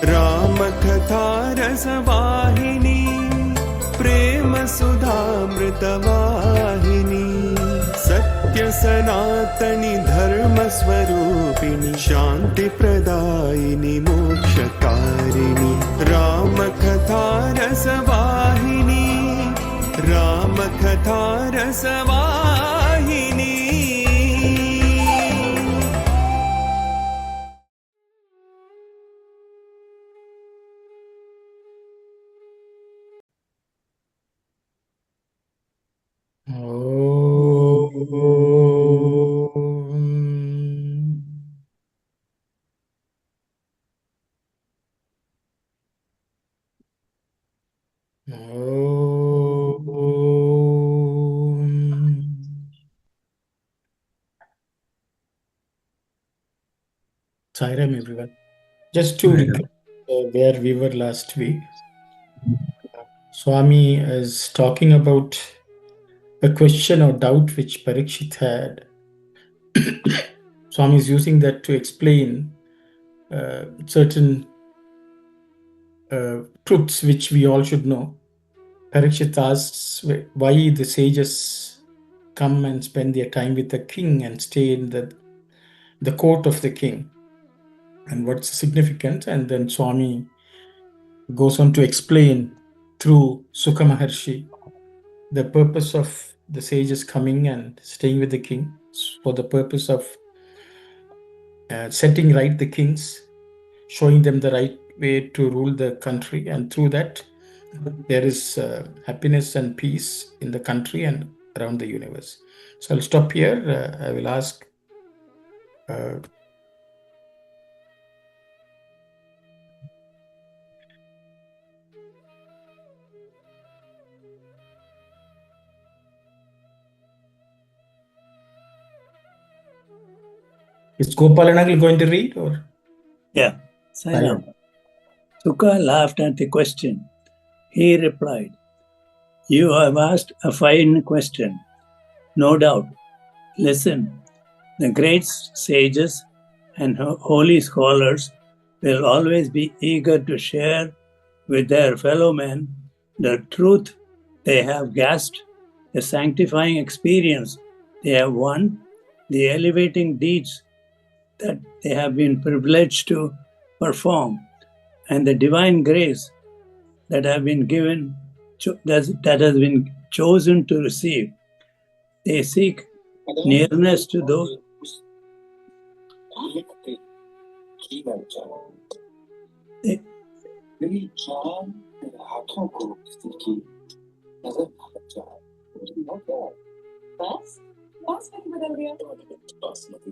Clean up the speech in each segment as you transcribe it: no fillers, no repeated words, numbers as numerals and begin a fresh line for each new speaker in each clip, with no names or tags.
Ramakatha Rasavahini, Prema Sudhamritavahini, Sathya Sanatani Dharma Swarupini, Shanti Pradayini Mokshakarini. Ramakatha Rasavahini, Ramakatha Rasavahini.
Sai Ram, everyone. Just to recap where we were last week, Swami is talking about a question or doubt which Parikshit had. Swami is using that to explain certain truths which we all should know. Parikshit asks why the sages come and spend their time with the king and stay in the court of the king, and what's the significance. And then Swami goes on to explain through Sukha Maharshi the purpose of the sages coming and staying with the king for the purpose of setting right the kings, showing them the right way to rule the country, and through that there is happiness and peace in the country and around the universe. So I'll stop here. I will ask is Gopalan uncle going to read, or?
Yeah, Sai Ram. Sukha laughed at the question. He replied, "You have asked a fine question. No doubt. Listen, the great sages and holy scholars will always be eager to share with their fellow men the truth they have grasped, the sanctifying experience they have won, the elevating deeds that they have been privileged to perform, and the divine grace that have been given, that has been chosen to receive. They seek nearness to those.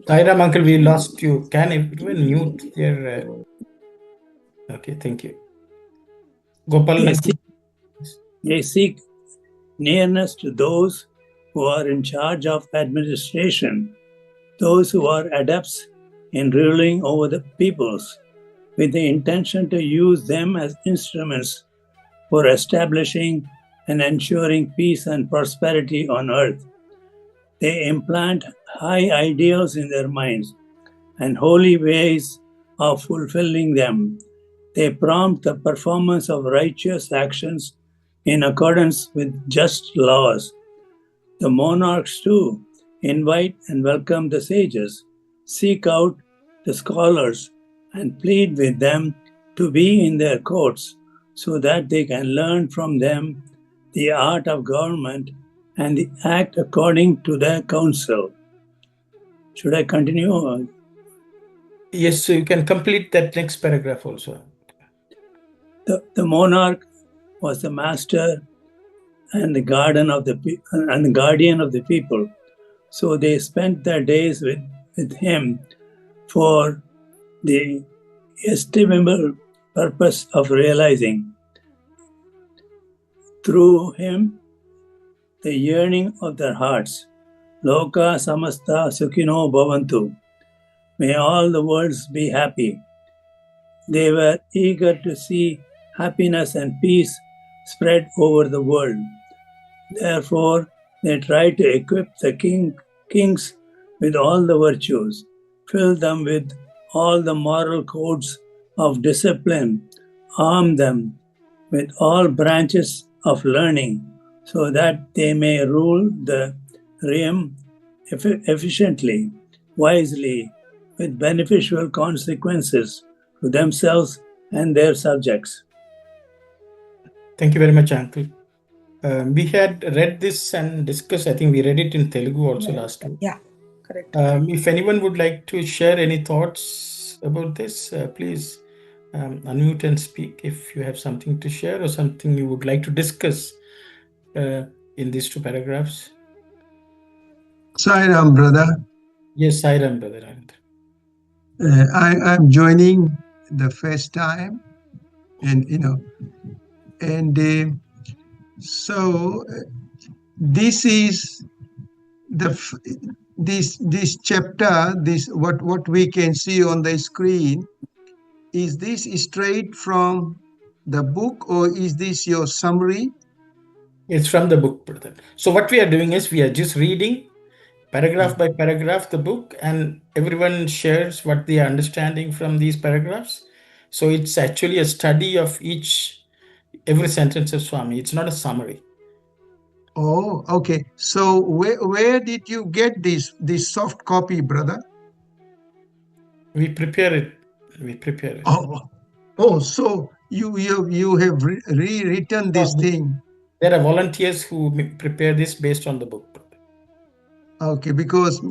Sai Ram uncle, we lost you. Can everyone mute their... Okay, thank you. Gopal.
They seek nearness to those who are in charge of administration, those who are adepts in ruling over the peoples, with the intention to use them as instruments for establishing and ensuring peace and prosperity on earth. They implant high ideals in their minds and holy ways of fulfilling them. They prompt the performance of righteous actions in accordance with just laws. The monarchs too invite and welcome the sages, seek out the scholars, and plead with them to be in their courts so that they can learn from them the art of government and act according to their counsel. Should I continue?
Yes, so you can complete that next paragraph also.
The monarch was the master and the guardian of the people. So they spent their days with him for the estimable purpose of realizing through him the yearning of their hearts. Loka samasta sukhino bhavantu. May all the worlds be happy. They were eager to see happiness and peace spread over the world. Therefore, they tried to equip the kings with all the virtues, fill them with all the moral codes of discipline, arm them with all branches of learning, so that they may rule the realm efficiently, wisely, with beneficial consequences to themselves and their subjects.
Thank you very much, Uncle. We had read this and discussed. I think we read it in Telugu also last week.
Yeah, correct.
If anyone would like to share any thoughts about this, please unmute and speak if you have something to share or something you would like to discuss in these two paragraphs.
Sai Ram, brother.
Yes, Sai Ram, brother.
I'm joining the first time, and so this is this chapter. This what we can see on the screen. Is this straight from the book, or is this your summary?
It's from the book, brother. So what we are doing is we are just reading paragraph by paragraph the book, and everyone shares what they are understanding from these paragraphs. So it's actually a study of every sentence of Swami. It's not a summary.
Oh, okay. So where did you get this soft copy, brother?
We prepare it.
Oh, so you have rewritten this thing.
There are volunteers who prepare this based on the book.
Okay, because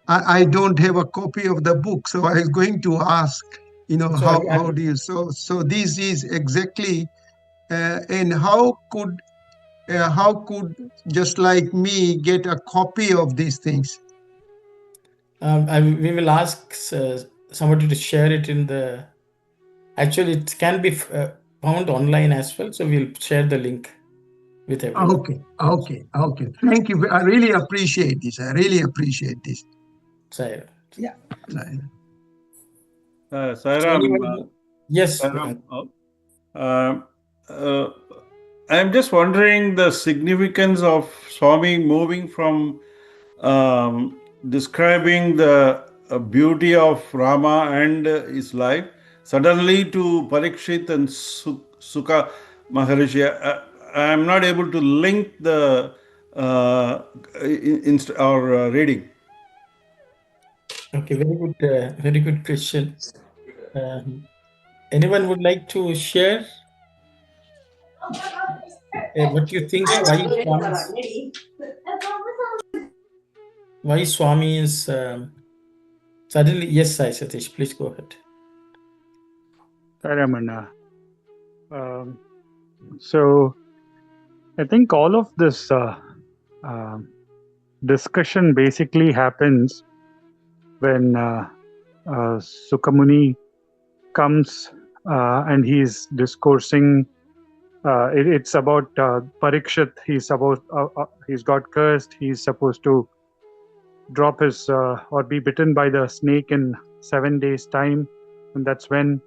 I don't have a copy of the book, so I was going to ask, how do you? So this is exactly, and how could just like me get a copy of these things?
We will ask somebody to share it in the. Actually, it can be found online as well. So we'll share the link with everyone.
Okay. Thank you. I really appreciate this.
Sai.
Yeah.
Sai Ram,
yes.
Sai Ram, I'm just wondering the significance of Swami moving from describing the beauty of Rama and his life suddenly to Parikshit and Sukha Maharishi. I'm not able to link the reading.
Okay, very good question. Anyone would like to share what you think? Why Swami is suddenly? Yes, Sai Satish, please go ahead.
Ramana. So I think all of this discussion basically happens when Sukamuni comes and he's discoursing. It's about Parikshit. He's got cursed. He's supposed to drop his or be bitten by the snake in 7 days' time, and that's when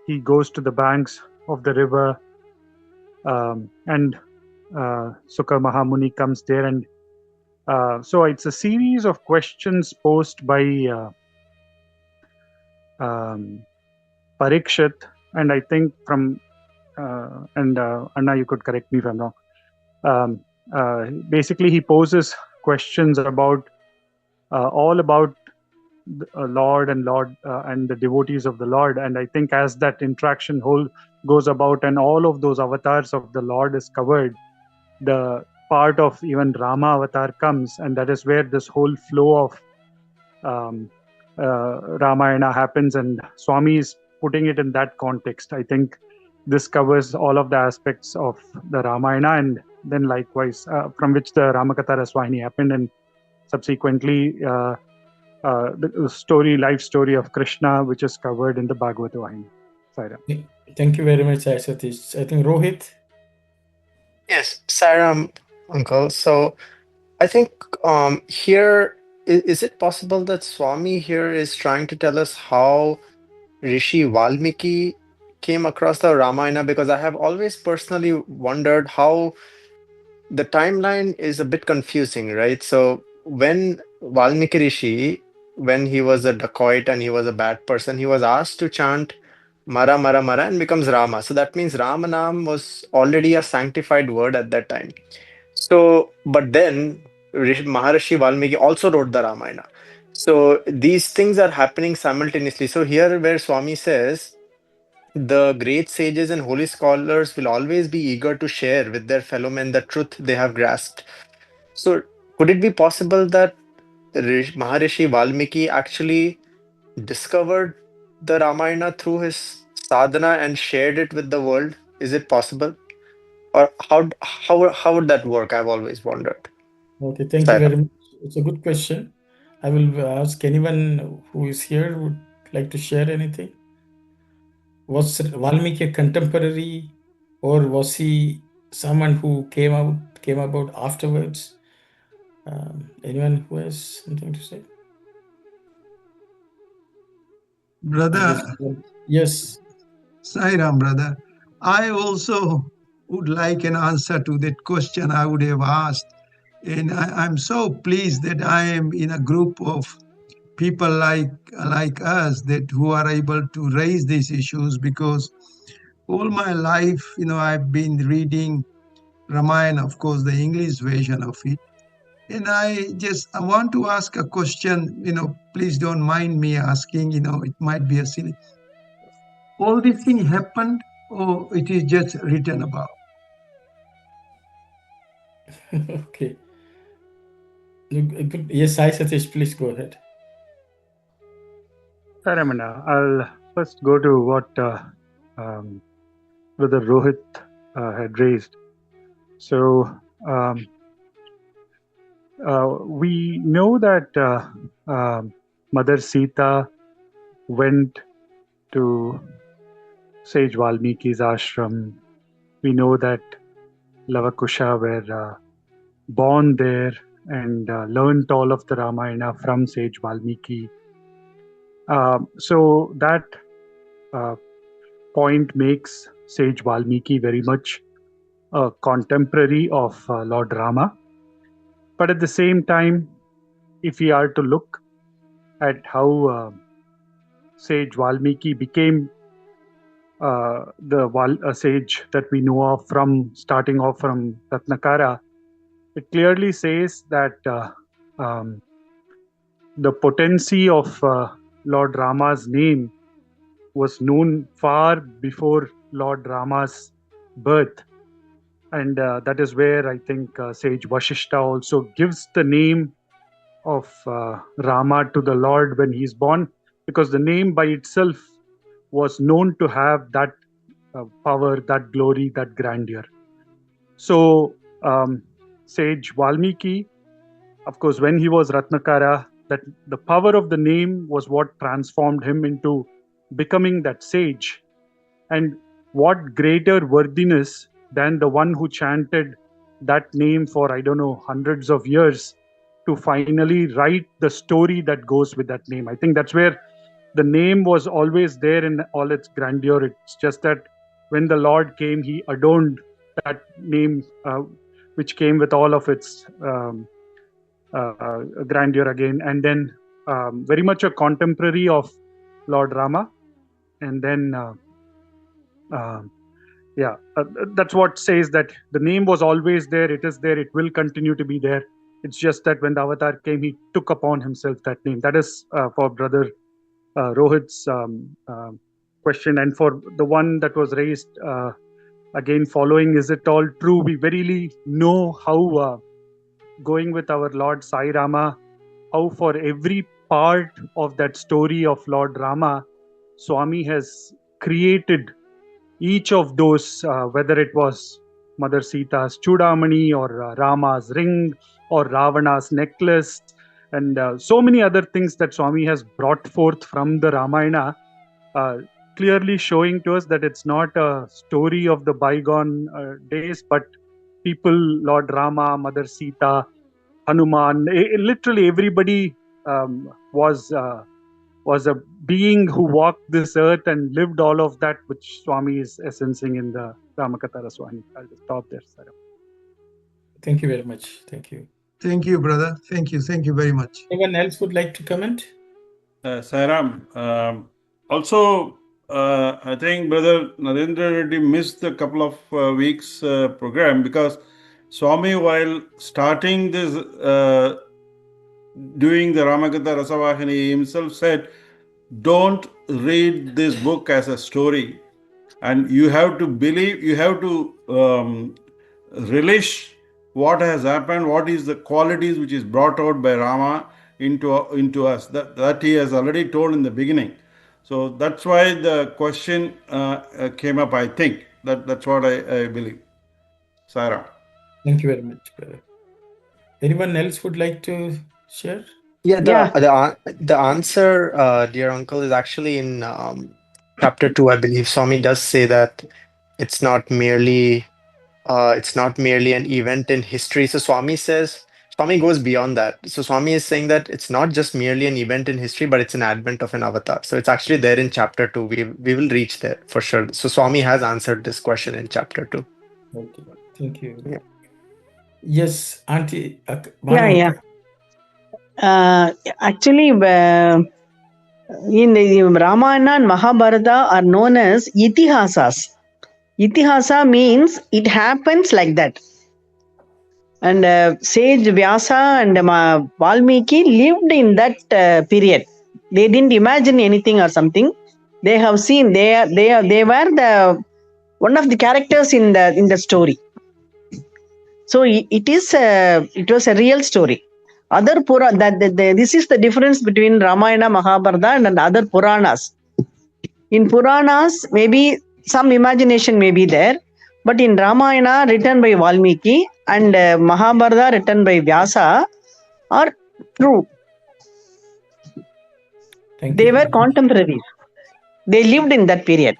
he goes to the banks of the river, and Sukha Mahamuni comes there, and so it's a series of questions posed by Parikshit, and I think from and Anna, you could correct me if I'm wrong. Basically, he poses questions about all about Lord and the devotees of the Lord, and I think as that interaction whole goes about and all of those avatars of the Lord is covered, the part of even Rama avatar comes, and that is where this whole flow of Ramayana happens, and Swami is putting it in that context. I think this covers all of the aspects of the Ramayana, and then likewise from which the Ramakatha Rasavahini happened, and subsequently the life story of Krishna, which is covered in the Bhagavata Vahini. Sai Ram.
Thank you very much, Sai Satish. I think Rohit.
Yes, Sai Ram, uncle. So I think here, is it possible that Swami here is trying to tell us how Rishi Valmiki came across the Ramayana? Because I have always personally wondered how the timeline is a bit confusing, right? So when Valmiki Rishi when he was a dacoit and he was a bad person, he was asked to chant Mara Mara Mara and becomes Rama. So that means Ramanam was already a sanctified word at that time. So, but then Maharishi Valmiki also wrote the Ramayana. So these things are happening simultaneously. So here where Swami says the great sages and holy scholars will always be eager to share with their fellow men the truth they have grasped. So could it be possible that Maharishi Valmiki actually discovered the Ramayana through his sadhana and shared it with the world? Is it possible? Or how would that work? I've always wondered.
Okay, thank you
Sai Ram.
very much. It's a good question. I will ask anyone who is here would like to share anything. Was Valmiki a contemporary, or was he someone who came about afterwards? Anyone who has something to say?
Brother,
Yes.
Sai Ram, brother, I also would like an answer to that question I would have asked. And I'm so pleased that I am in a group of people like us that who are able to raise these issues, because all my life, I've been reading Ramayana, of course, the English version of it. And I want to ask a question, please don't mind me asking, it might be a silly. All these things happened, or it is just written about?
Okay. Yes, Sai Satish, please go ahead.
Ramana, I'll first go to what Brother Rohit had raised. So we know that Mother Sita went to Sage Valmiki's ashram. We know that Lavakusha were born there and learnt all of the Ramayana from Sage Valmiki. So that point makes Sage Valmiki very much a contemporary of Lord Rama. But at the same time, if we are to look at how Sage Valmiki became the sage that we know of from starting off from Ratnakara, it clearly says that the potency of Lord Rama's name was known far before Lord Rama's birth. And that is where I think Sage Vashishta also gives the name of Rama to the Lord when he's born, because the name by itself was known to have that power, that glory, that grandeur. So Sage Valmiki, of course, when he was Ratnakara, that the power of the name was what transformed him into becoming that sage. And what greater worthiness than the one who chanted that name for, I don't know, hundreds of years to finally write the story that goes with that name. I think that's where the name was always there in all its grandeur. It's just that when the Lord came, he adorned that name, which came with all of its grandeur again. And then very much a contemporary of Lord Rama. And then that's what says that the name was always there, it is there, it will continue to be there. It's just that when the avatar came, he took upon himself that name. That is for Brother Rohit's question. And for the one that was raised again following, is it all true? We verily know how going with our Lord Sai Rama, how for every part of that story of Lord Rama, Swami has created each of those, whether it was Mother Sita's Chudamani or Rama's ring or Ravana's necklace, and so many other things that Swami has brought forth from the Ramayana, clearly showing to us that it's not a story of the bygone days, but people, Lord Rama, Mother Sita, Hanuman, literally everybody was a being who walked this earth and lived all of that which Swami is essencing in the Ramakatha Rasavahini. I'll just stop there, Sai Ram.
Thank you very much. Thank you.
Thank you, brother. Thank you. Thank you very much.
Anyone else would like to comment?
Sai Ram, also, I think Brother Narendra Reddy missed a couple of weeks program because Swami, while starting this, doing the Ramakatha Rasavahini, he himself said, don't read this book as a story. And you have to believe, you have to relish what has happened, what is the qualities which is brought out by Rama into us. That he has already told in the beginning. So that's why the question came up, I think. That's what I believe. Sai Ram.
Thank you very much, brother. Anyone else would like to share?
Yeah,
Yeah.
the answer, dear uncle, is actually in chapter 2, I believe. Swami does say that it's not merely an event in history. So Swami goes beyond that. So Swami is saying that it's not just merely an event in history, but it's an advent of an avatar. So it's actually there in chapter 2. We will reach there for sure. So Swami has answered this question in chapter 2.
Okay, thank you.
Yeah.
Yes, Auntie.
Yeah. Actually, in the Ramayana and Mahabharata are known as itihasas. Itihasa means it happens like that. And sage Vyasa and Valmiki lived in that period. They didn't imagine anything or something. They have seen. They were the one of the characters in the story. So it was a real story. Other this is the difference between Ramayana, Mahabharata and other Puranas. In Puranas, maybe some imagination may be there, but in Ramayana written by Valmiki and Mahabharata written by Vyasa are true. They were contemporaries. They lived in that period.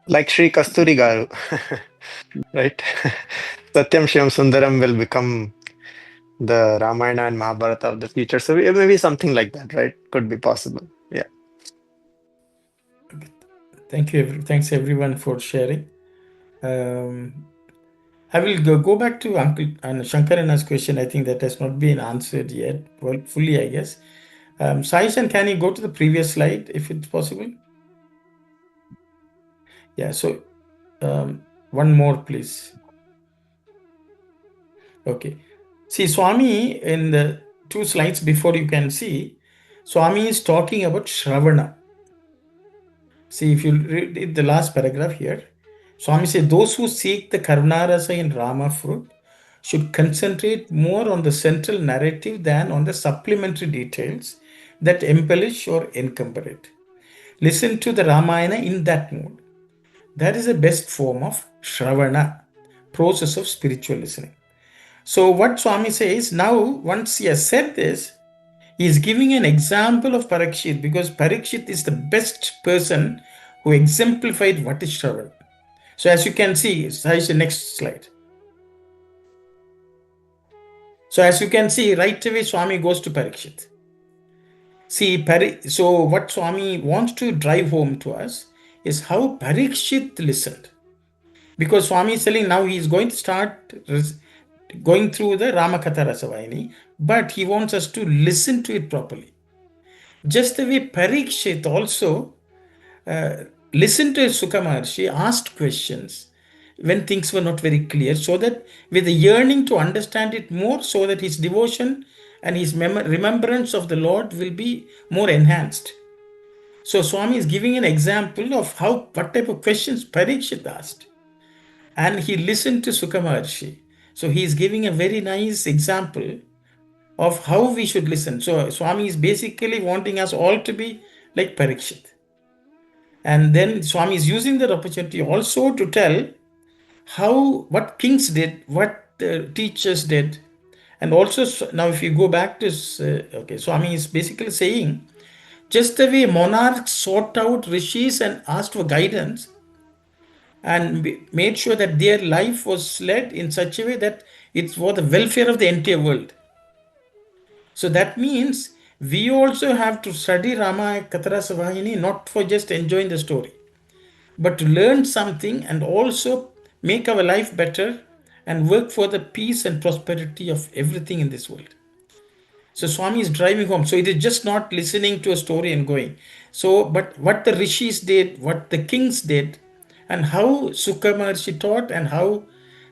Like Sri Kasturi Garu, right? Satyam Shivam Sundaram will become the Ramayana and Mahabharata of the future. So maybe something like that, right? Could be possible. Yeah.
Thank you. Thanks everyone for sharing. I will go back to Uncle and Shankarana's question. I think that has not been answered yet, well, fully, I guess. Saishan, can you go to the previous slide if it's possible? Yeah, so one more, please. Okay. See, Swami, in the 2 slides before, you can see, Swami is talking about Shravana. See, if you read the last paragraph here, Swami said, those who seek the Karunarasa in Rama fruit should concentrate more on the central narrative than on the supplementary details that embellish or encumber it. Listen to the Ramayana in that mood. That is the best form of Shravana, process of spiritual listening. So what Swami says, now once he has said this, he is giving an example of Parikshit, because Parikshit is the best person who exemplified what is Shravana. So as you can see, the next slide. So as you can see, right away Swami goes to Parikshit. See, so what Swami wants to drive home to us is how Parikshit listened. Because Swami is telling now he is going to start going through the Ramakatha Rasavahini, but he wants us to listen to it properly. Just the way Parikshit also listened to Sukha Maharshi, asked questions when things were not very clear, so that with a yearning to understand it more, so that his devotion and his remembrance of the Lord will be more enhanced. So Swami is giving an example of what type of questions Parikshit asked. And he listened to Sukha Maharshi. So he is giving a very nice example of how we should listen. So Swami is basically wanting us all to be like Parikshit. And then Swami is using that opportunity also to tell what kings did, what teachers did. And also, now if you go back to, Swami is basically saying, just the way monarchs sought out rishis and asked for guidance and made sure that their life was led in such a way that it's for the welfare of the entire world. So that means we also have to study Ramakatha Rasavahini not for just enjoying the story, but to learn something and also make our life better and work for the peace and prosperity of everything in this world. So Swami is driving home. So it is just not listening to a story and going. So, but what the rishis did, what the kings did, and how Sukha Maharshi taught and how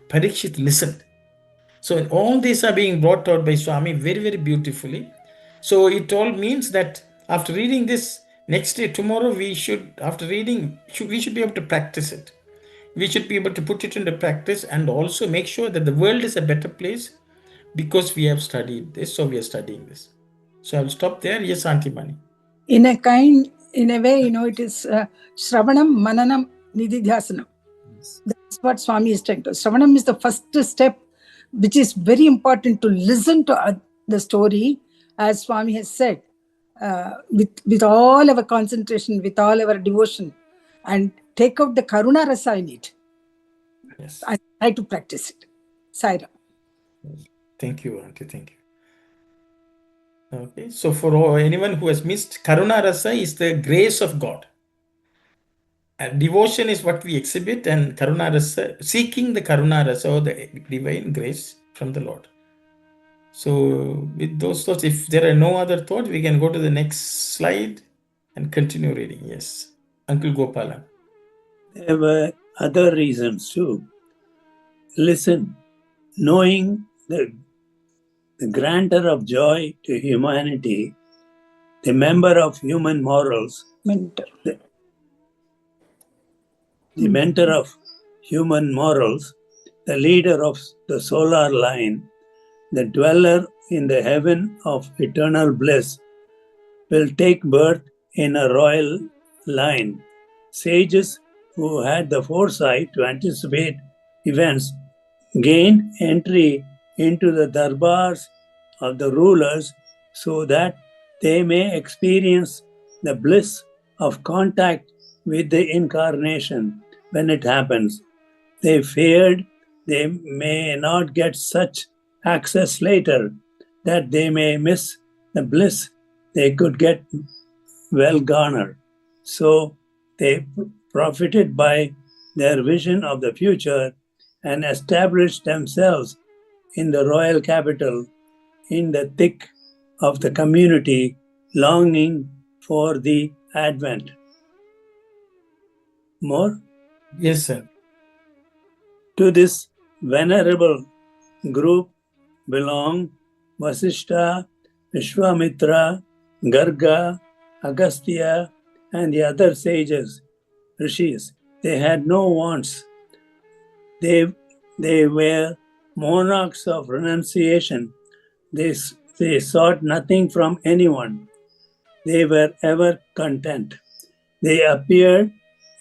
Parikshit listened. So all these are being brought out by Swami very, very beautifully. So it all means that after reading this, next day, tomorrow, we should, after reading, we should be able to practice it. We should be able to put it into practice and also make sure that the world is a better place because we have studied this, so we are studying this. So I'll stop there. Yes, Auntie Mani.
In a way, it is Shravanam, Mananam, Nididhyasanam. That's what Swami is trying to. Shravanam is the first step, which is very important to listen to the story, as Swami has said, with all our concentration, with all our devotion, and take out the Karuna Rasa in it.
Yes.
I try to practice it. Sai Ram.
Thank you, Auntie. Thank you. Okay, so for anyone who has missed, Karuna Rasa is the grace of God. And devotion is what we exhibit, and Karuna Rasa, seeking the Karuna Rasa or the divine grace from the Lord. So with those thoughts, if there are no other thoughts, we can go to the next slide and continue reading. Yes, Uncle Gopala.
There were other reasons too. Listen, knowing the granter of joy to humanity, the member of human morals, the mentor of human morals, the leader of the solar line, the dweller in the heaven of eternal bliss, will take birth in a royal line. Sages who had the foresight to anticipate events gained entry into the darbars of the rulers so that they may experience the bliss of contact with the incarnation when it happens. They feared they may not get such access later, that they may miss the bliss they could get well garnered. So they profited by their vision of the future and established themselves in the royal capital, in the thick of the community, longing for the advent. More?
Yes, sir.
To this venerable group belong Vasishtha, Vishwamitra, Garga, Agastya, and the other sages, rishis. They had no wants. They were monarchs of renunciation. They sought nothing from anyone. They were ever content. They appeared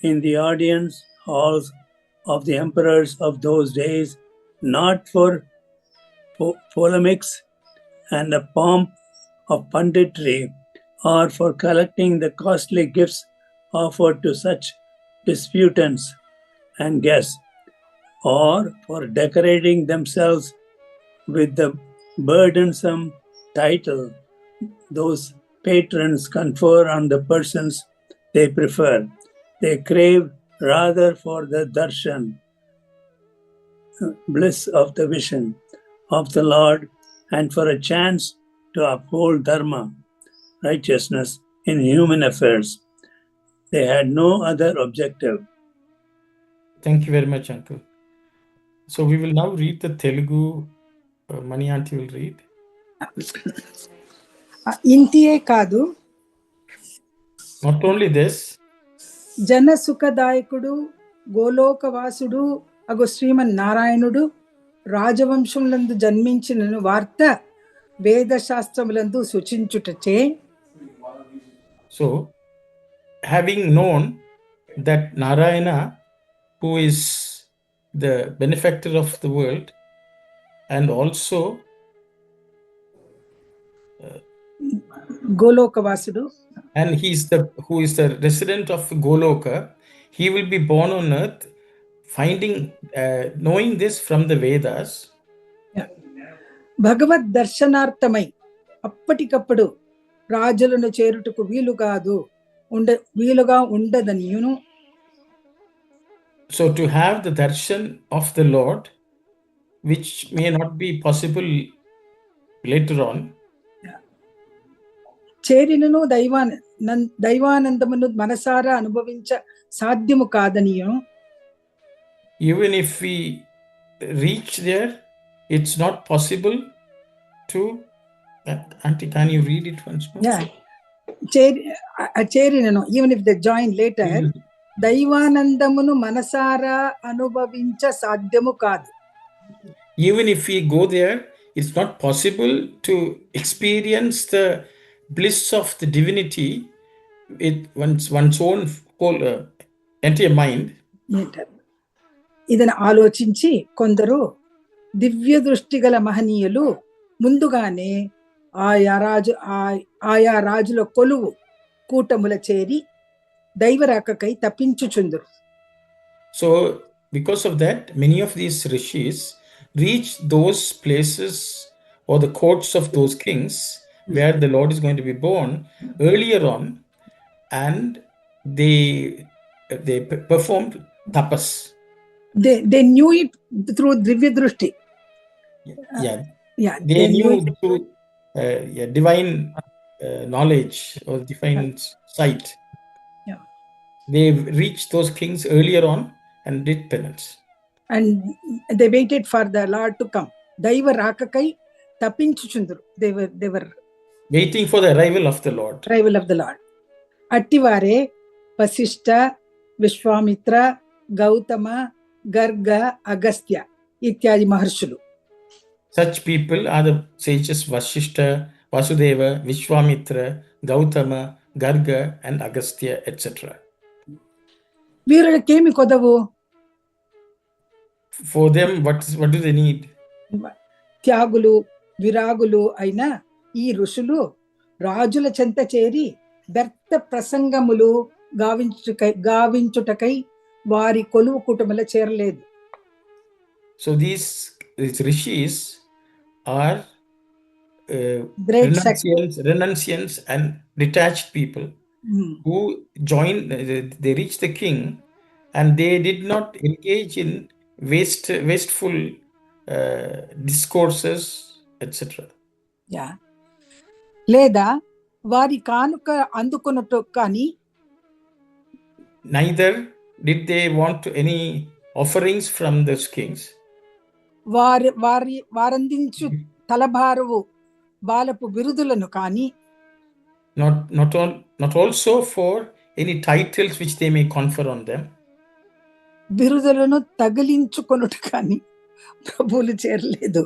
in the audience halls of the emperors of those days, not for polemics and the pomp of punditry, or for collecting the costly gifts offered to such disputants and guests, or for decorating themselves with the burdensome title those patrons confer on the persons they prefer. They crave rather for the darshan, bliss of the vision of the Lord, and for a chance to uphold Dharma, righteousness in human affairs. They had no other objective.
Thank you very much, Uncle. So we will now read the Telugu. Mani Auntie will read.
ఇంతియే కాదు,
Not only this,
జన సుఖదాయకుడు గోలోకవాసుడు అగు శ్రీమన్నారాయణుడు రాజవంశములందు జన్మించిన వార్త వేదశాస్త్రములందు సూచించుటచే.
so having known that Narayana, who is the benefactor of the world, and also
గోలోకవాసుడు,
and who is the resident of Goloka, he will be born on earth, knowing this from the Vedas.
భగవద్ దర్శనార్థమై అప్పటికప్పుడు రాజులను చేరుటకు వీలుగా ఉండదనియును.
So to have the darshan of the Lord, which may not be possible later on.
చేరినను దైవానందమును మనసారా అనుభవించ సాధ్యము కాదనియు.
Even if we reach there, it's not possible to. Auntie, can you read it once more?
Yeah. చేరినను, even if they join later, దైవానందమును మనసారా అనుభవించ సాధ్యము కాదు.
Even if we go there, it's not possible to experience the bliss of the divinity with one's own whole entire mind.
ಇದನ್ನು ఆలోచించి కొందరు దివ్య దృష్టి గల మహనీయులు ముందుగానే ఆయా రాజుల కొలువు కూటముల చేరి దైవరాకకై తప్పించుచుందురు.
So because of that, many of these rishis reach those places or the courts of those kings where the Lord is going to be born earlier on, and they performed tapas.
They knew it through divya drushti.
They knew through divine knowledge or divine sight. They reached those kings earlier on and did penance.
And they waited for the Lord to come. Daiva rakakai tapinchuchundru. They were
waiting for the arrival of the Lord.
Attivare Vasishta, Vishwamitra, Gautama, Garga, Agastya ityadi maharshulu.
Such people are the sages Vasishta, Vasudeva, Vishwamitra, Gautama, Garga, and Agastya, etc.
వీరులకేమి కొదవు?
For them, what do they need?
త్యాగులు విరాగులు అయిన ఈ ఋషులు రాజుల చెంత చేరి వ్యర్థ ప్రసంగములు గావించుటకై వారి కొలువు కుటుంబల చేరలేదు.
So these rishis are renunciants and detached people who join. They reach the king, and they did not engage in wasteful discourses, etc.
లేదా వారి కానుక అందుకొనుట కానీ,
neither did they want any offerings from those kings.
వారందించు తలభారవు Balapu బిరుదులను కానీ,
not also for any titles which they may confer on them.
బిరుదులను తగిలించుకొనుట కానీ ప్రభువులు చేరలేదు.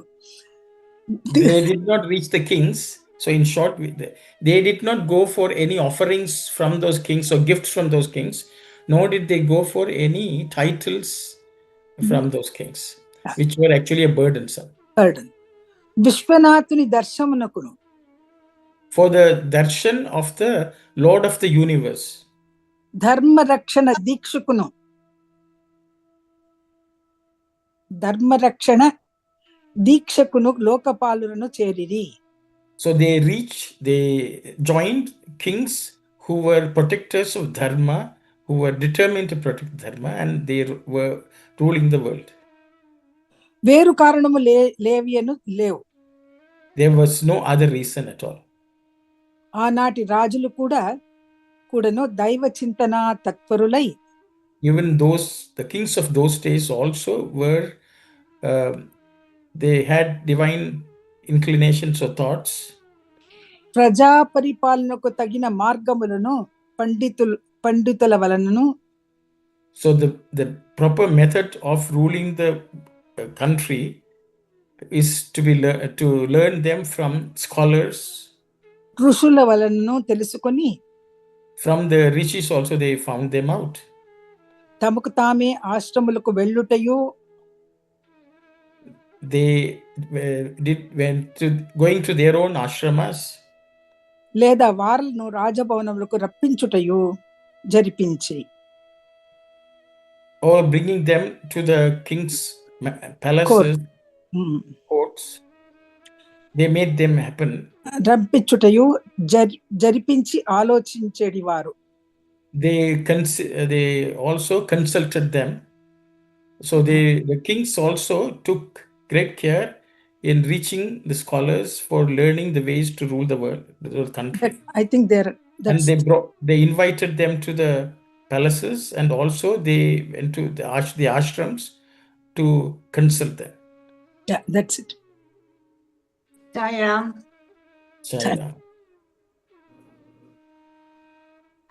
They did not reach the kings. So in short, they did not go for any offerings from those kings or gifts from those kings, nor did they go for any titles from those kings, which were actually a burden.
విశ్వనాథుని దర్శనమునకును,
for the darshan of the Lord of the universe,
ధర్మ రక్షణ దీక్షకును, ధర్మరక్షణ దీక్షకును లోకపాలులను చేరిరి.
So they joined kings who were protectors of Dharma, who were determined to protect Dharma, and they were ruling the world.
వేరు కారణము లేవియను లేవు.
There was no other reason at all.
ఆనాటి రాజులు కూడాను దైవ చింతన తత్పరులై,
even the kings of those days also were, they had divine inclinations or thoughts.
ప్రజా పరిపాలనకు తగిన మార్గములను పండితుల వలనను,
so the proper method of ruling the country is to learn them from scholars.
ఋషుల వలనను తెలుసుకొని,
from the rishis also they found them out.
తమకు తామే ఆశ్రములకు వెళ్ళుటయు,
they going to their own ashramas,
లేదా వారలను రాజభవనములకు రప్పించుటయు జరిపించి,
or bringing them to the king's palaces, courts. They made them happen.
రప్పించుటయు జరిపించి ఆలోచించేది వారు.
They also consulted them. So the kings also took great care in reaching the scholars for learning the ways to rule the world, the country.
I think
And they invited them to the palaces, and also they went to the ashrams to consult them.
Yeah, that's it.
Sai Ram.
Sai Ram.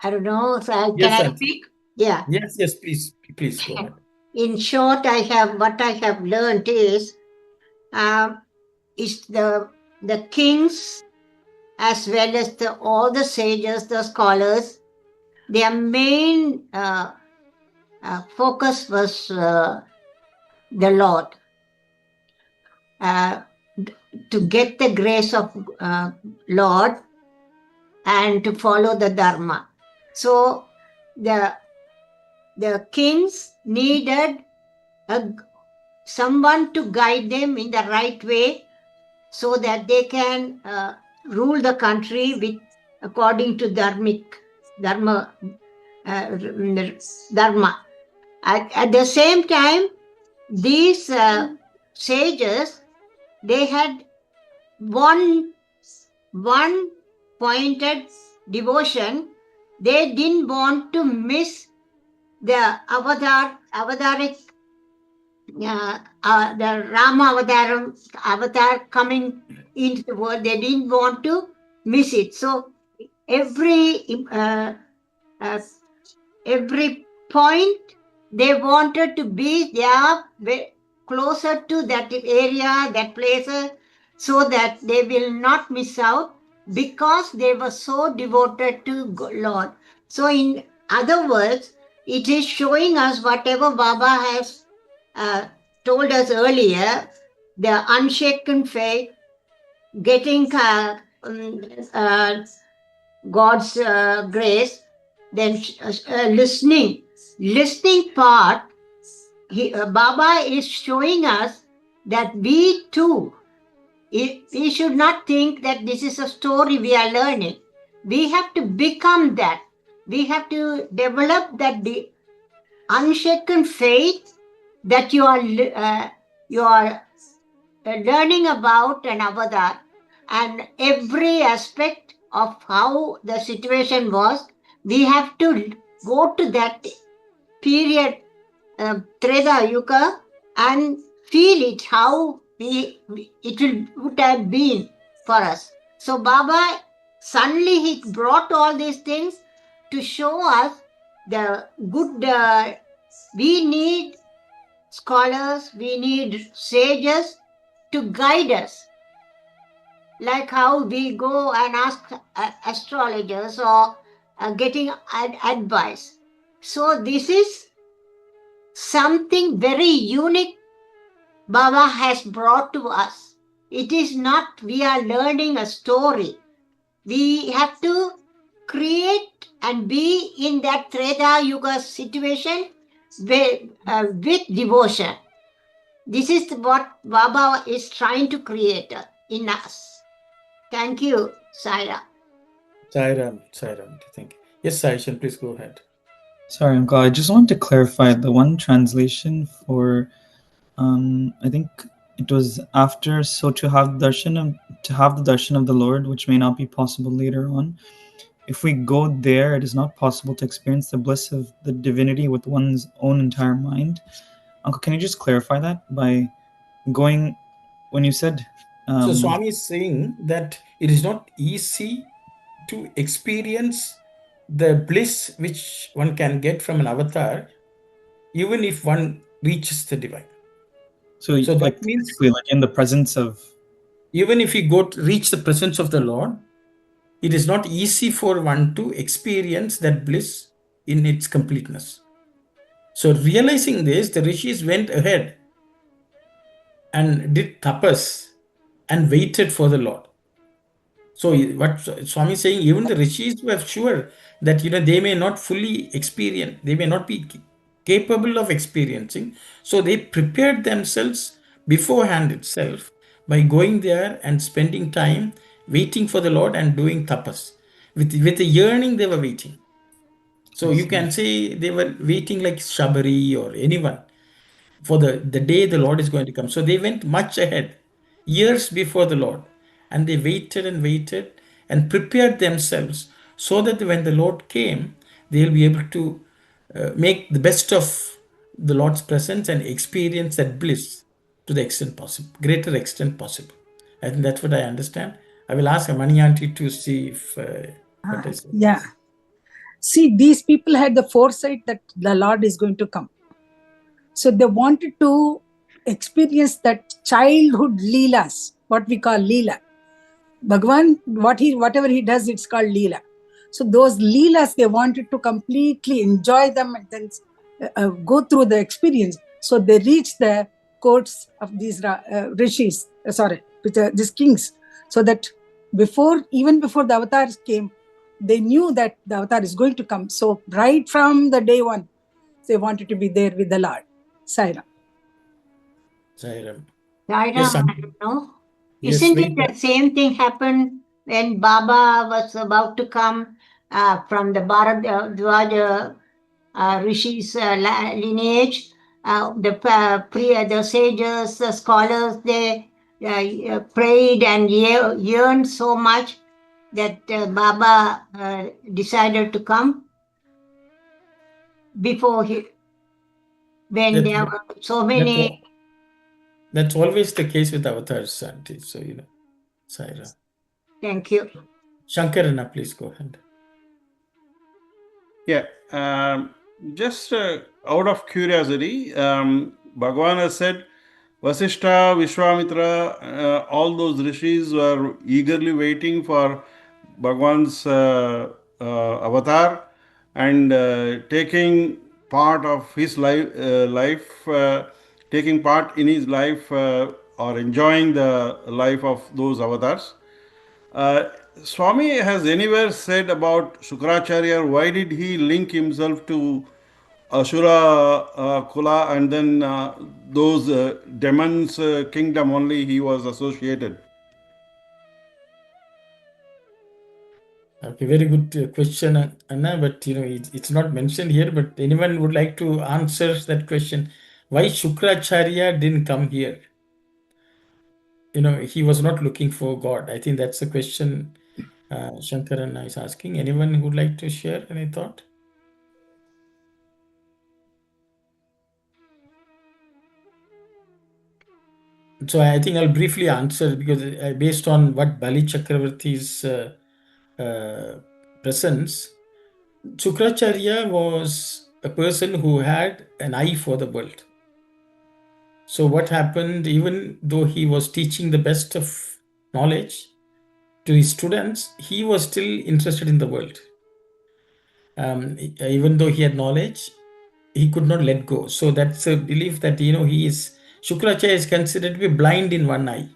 I don't know. So
Yes,
can I speak? Yeah.
Yes, please go ahead.
In short, what I have learned is the kings as well as all the sages, the scholars, their main focus was the Lord. To get the grace of Lord and to follow the Dharma. So the kings needed someone to guide them in the right way so that they can rule the country according to Dharma. At the same time, these sages, they had one pointed devotion. They didn't want to miss the avataric, the Rama avatar coming into the world. They didn't want to miss it. So every point they wanted to be there, closer to that area, that places, so that they will not miss out, because they were so devoted to Lord. So in other words, it is showing us whatever Baba has told us earlier, the unshaken faith, getting God's grace, then listening part. Baba is showing us that we too, we should not think that this is a story we are learning. We have to become that. We have to develop that unshaken faith that you are learning about an avatar, and every aspect of how the situation was, we have to go to that period, Treta Yuga, and feel it, how would have been for us. So Baba, suddenly he brought all these things to show us the good. We need scholars, we need sages to guide us. Like how we go and ask astrologers or getting advice. So this is something very unique Baba has brought to us. It is not we are learning a story. We have to create and be in that Treta Yuga situation with devotion. This is what Baba is trying to create in us. Thank you, Sai Ram.
Sai Ram, thank you. Yes, Saishan, please go ahead.
Sorry, Uncle. I just wanted to clarify the one translation for, I think it was after, so to have the darshan of the Lord, which may not be possible later on. If we go there, it is not possible to experience the bliss of the divinity with one's own entire mind. Uncle, can you just clarify that by going, when you said...
so Swami is saying that it is not easy to experience the bliss which one can get from an avatar, even if one reaches the divine.
So that means like in the presence of...
Even if you reach the presence of the Lord, it is not easy for one to experience that bliss in its completeness. So realizing this, the rishis went ahead and did tapas and waited for the Lord. So what Swami is saying, even the rishis were sure that they may not fully experience, they may not be capable of experiencing. So they prepared themselves beforehand itself by going there and spending time waiting for the Lord and doing tapas. With a yearning they were waiting. So you can say they were waiting like Shabari or anyone for the day the Lord is going to come. So they went much ahead. years before the Lord, and they waited and waited and prepared themselves so that when the Lord came, they'll be able to make the best of the Lord's presence and experience that bliss to the extent possible, greater extent possible. I think that's what I understand. I will ask Mani Aunty to see if what I said.
Yeah. See, these people had the foresight that the Lord is going to come. So they wanted to experience that childhood leelas, what we call leela. Bhagawan, whatever he does, it's called leela. So those leelas, they wanted to completely enjoy them and then go through the experience. So they reached the courts of these rishis, these kings, so that even before the avatars came, they knew that the avatar is going to come. So right from the day one, they wanted to be there with the Lord. Sai Ram.
Sai Ram.
Sai
Yes,
Ram,
Aunty.
no?
Yes,
Isn't
wait.
it the same thing happened when Baba was about to come from the Bharadwaja Rishi's lineage? The sages, the scholars, they prayed and yearned so much that Baba decided to come before when there were so many.
That's always the case with avatars, Aunty. So, Sai Ram.
Thank you.
Shankarana, please go ahead.
Yeah, just out of curiosity, Bhagavan has said Vasishtha, Vishwamitra, all those rishis were eagerly waiting for Bhagavan's avatar and taking part of his life, taking part in his life or enjoying the life of those avatars. Swami has anywhere said about Shukracharya, why did he link himself to Asura Kula and then those demons kingdom only he was associated?
Okay, very good question, Anna, but it's not mentioned here, but anyone would like to answer that question? Why Shukracharya didn't come here? He was not looking for God. I think that's the question Shankarana is asking. Anyone who would like to share any thought? So I think I'll briefly answer because based on what Bali Chakravarti's presence, Shukracharya was a person who had an eye for the world. So what happened, even though he was teaching the best of knowledge to his students, he was still interested in the world. Even though he had knowledge, he could not let go. So that's a belief that, Shukracharya is considered to be blind in one eye.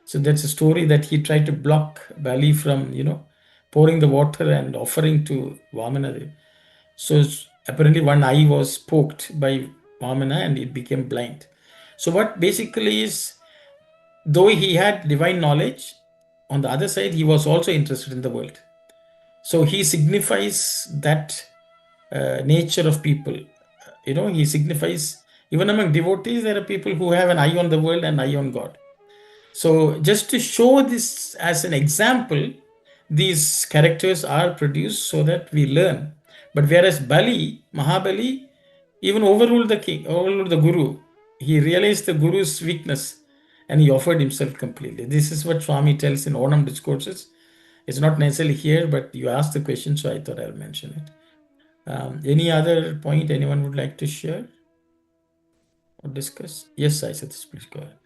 So that's a story that he tried to block Bali from, pouring the water and offering to Vamana. So apparently one eye was poked by Vamana and it became blind. So what basically is, though he had divine knowledge, on the other side, he was also interested in the world. So he signifies that nature of people. He signifies, even among devotees, there are people who have an eye on the world and eye on God. So just to show this as an example, these characters are produced so that we learn. But whereas Mahabali, even overruled the king, overruled the guru, he realized the guru's weakness and he offered himself completely. This is what Swami tells in Onam discourses. It's not necessarily here, but you asked the question, so I thought I'll mention it. Any other point anyone would like to share or discuss? Yes, I said this, please go ahead.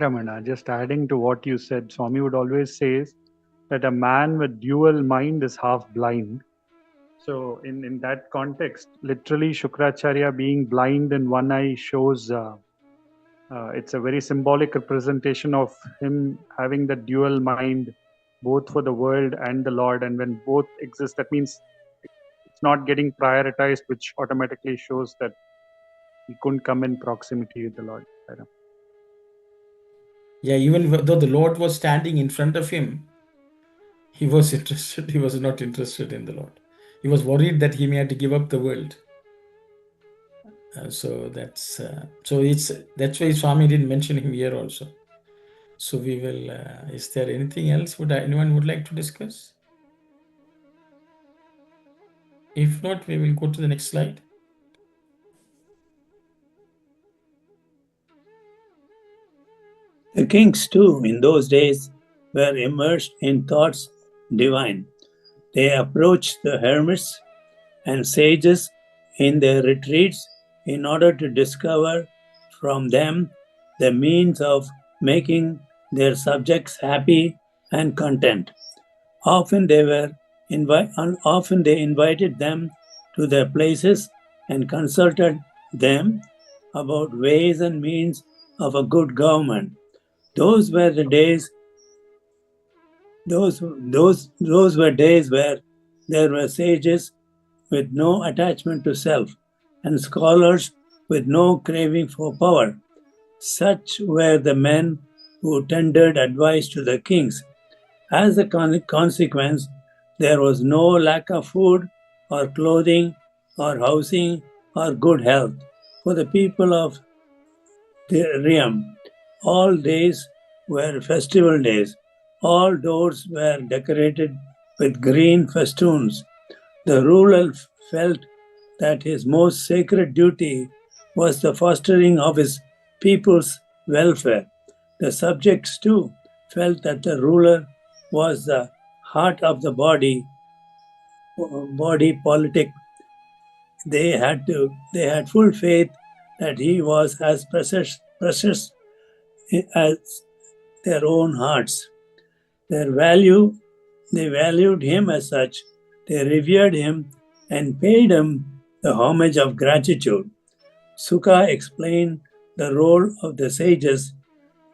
Ramana, just adding to what you said, Swami would always say that a man with dual mind is half blind. So in that context, literally Shukracharya being blind in one eye shows it's a very symbolic representation of him having the dual mind, both for the world and the Lord. And when both exist, that means it's not getting prioritized, which automatically shows that he couldn't come in proximity with the Lord.
Yeah, even though the Lord was standing in front of him, he was interested. He was not interested in the Lord. He was worried that he may have to give up the world. So that's why Swami didn't mention him here also. So we will. Is there anything else anyone would like to discuss? If not, we will go to the next slide.
The kings too in those days were immersed in thoughts divine. They approached the hermits and sages in their retreats in order to discover from them the means of making their subjects happy and content. Often often they invited them to their places and consulted them about ways and means of a good government. Those were the days. Those were days where there were sages with no attachment to self and scholars with no craving for power. Such were the men who tendered advice to the kings. As a consequence, there was no lack of food or clothing or housing or good health for the people of the realm. All days were festival days. All doors were decorated with green festoons. The ruler felt that his most sacred duty was the fostering of his people's welfare. The subjects too felt that the ruler was the heart of the body politic. They had full faith that he was as precious as their own hearts. They valued him as such. They revered him and paid him the homage of gratitude. Sukha explained the role of the sages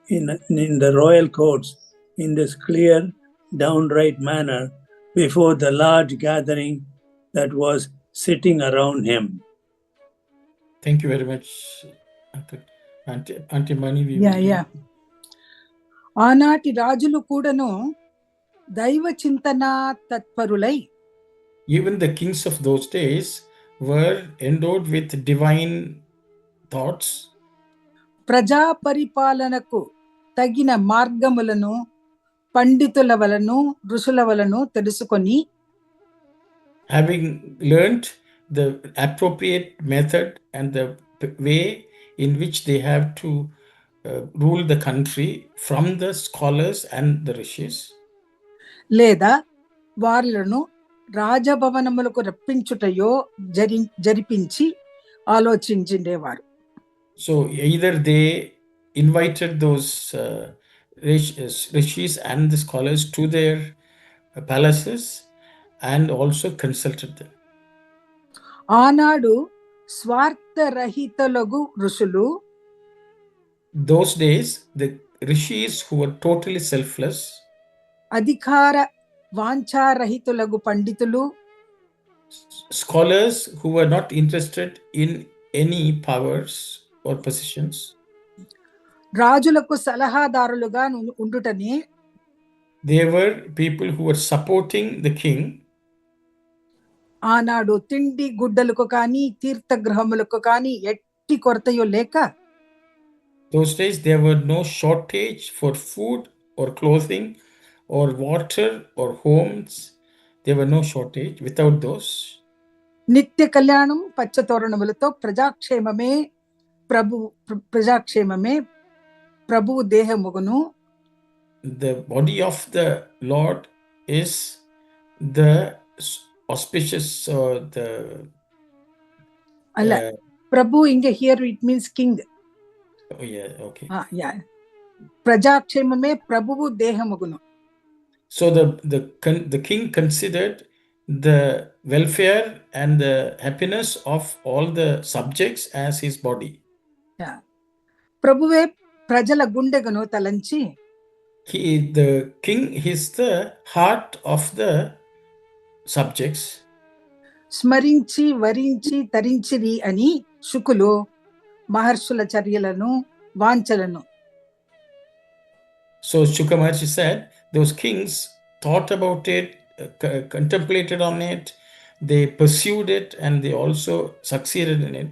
in the royal courts in this clear, downright manner before the large gathering that was sitting around him.
Thank you very much, Auntie Mani.
Yeah. ఆనాటి రాజులు కూడాను దైవ చింతన తత్పరులై,
even the kings of those days were endowed with divine thoughts.
ప్రజా పరిపాలనకు తగిన మార్గములను పండితుల వలను ఋషుల వలను తెలుసుకొని,
having learned the appropriate method and the way in which they have to rule the country from the scholars and the rishis,
లేదా వారులను రాజభవనములకు రప్పించుటయో జరిపించి ఆలోచించిండేవారు.
So either they invited those rishis and the scholars to their palaces and also consulted them.
ఆనాడు స్వార్థరహితులగు ఋషులు,
those days the rishis who were totally selfless,
అధికార వాంఛారహితులగు పండితులు,
scholars who were not interested in any powers or positions,
రాజులకు సలహాదారులుగా ఉండుటనే,
they were people who were supporting the king.
ఆనాడు తిండి గుడ్డలకు కానీ తీర్థగృహములకు కానీ ఎట్టి కొరతయో లేక,
those days there were no shortage for food or clothing or water or homes. There were no shortage. Without those,
నిత్య కళ్యాణం పచ్చతోరణములతో ప్రజాక్షేమమే ప్రభువు దేహముగును.
the body of the Lord is the auspicious the
అలా ప్రభు ఇంక here it means king.
oh yeah, okay.
ప్రజాక్షేమమే ప్రభువు దేహముగును.
So the king considered the welfare and the happiness of all the subjects as his body.
ప్రభువే ప్రజల గుండెగను తలంచి,
the king is the heart of the subjects.
స్మరించి వరించి తరించిరి అని శుకులు మహర్షుల చర్యలను వాంఛలను.
So Shuka Maharshi said those kings thought about it, contemplated on it, they pursued it, and they also succeeded in it.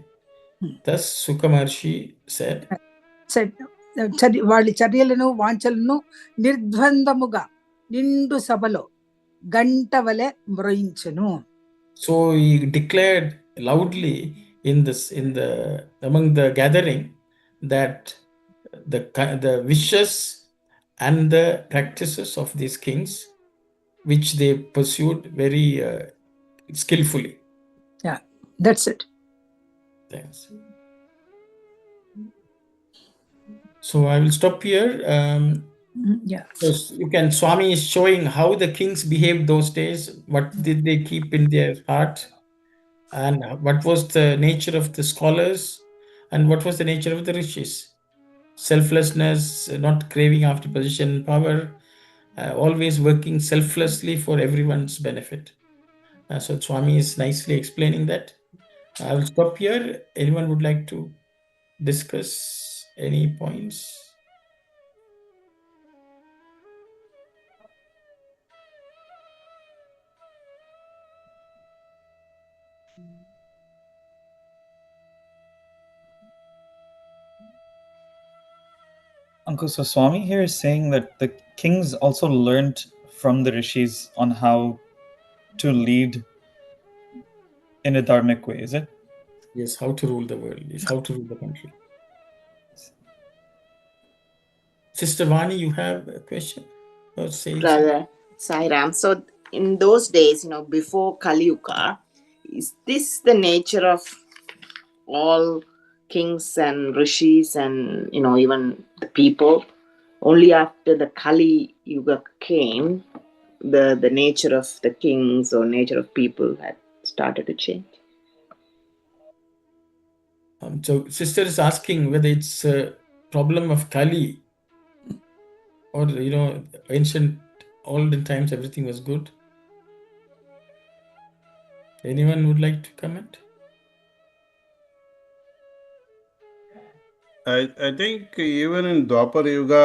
Thus, Sukha Maharshi said,
వాళ్ళ చర్యలను వాంఛలను నిర్ద్వందముగా నిండు సభలో గంట వలె మ్రోయించెను.
So he declared loudly among the gathering that the wishes and the practices of these kings, which they pursued very skillfully.
Yeah, that's it.
Thanks. So I will stop here.
Yeah.
So Swami is showing how the kings behaved those days, what did they keep in their heart, and what was the nature of the scholars, and what was the nature of the rishis. Selflessness, not craving after position, power, always working selflessly for everyone's benefit. So Swami is nicely explaining that. I will stop here. Anyone would like to discuss any points?
Uncle, so Swami here is saying that the kings also learned from the rishis on how to lead in a dharmic way, is it?
Yes, how to rule the world, is how to rule the country. Sister Vani, you have a question?
Brother Sai Ram. So in those days, before Kali Yuga, is this the nature of all kings and rishis and even the people? Only after the Kali Yuga came, the nature of the kings or nature of people had started to change.
So sister is asking whether it's a problem of Kali or ancient olden times everything was good. Anyone would like to comment?
I think even in Dwapar Yuga,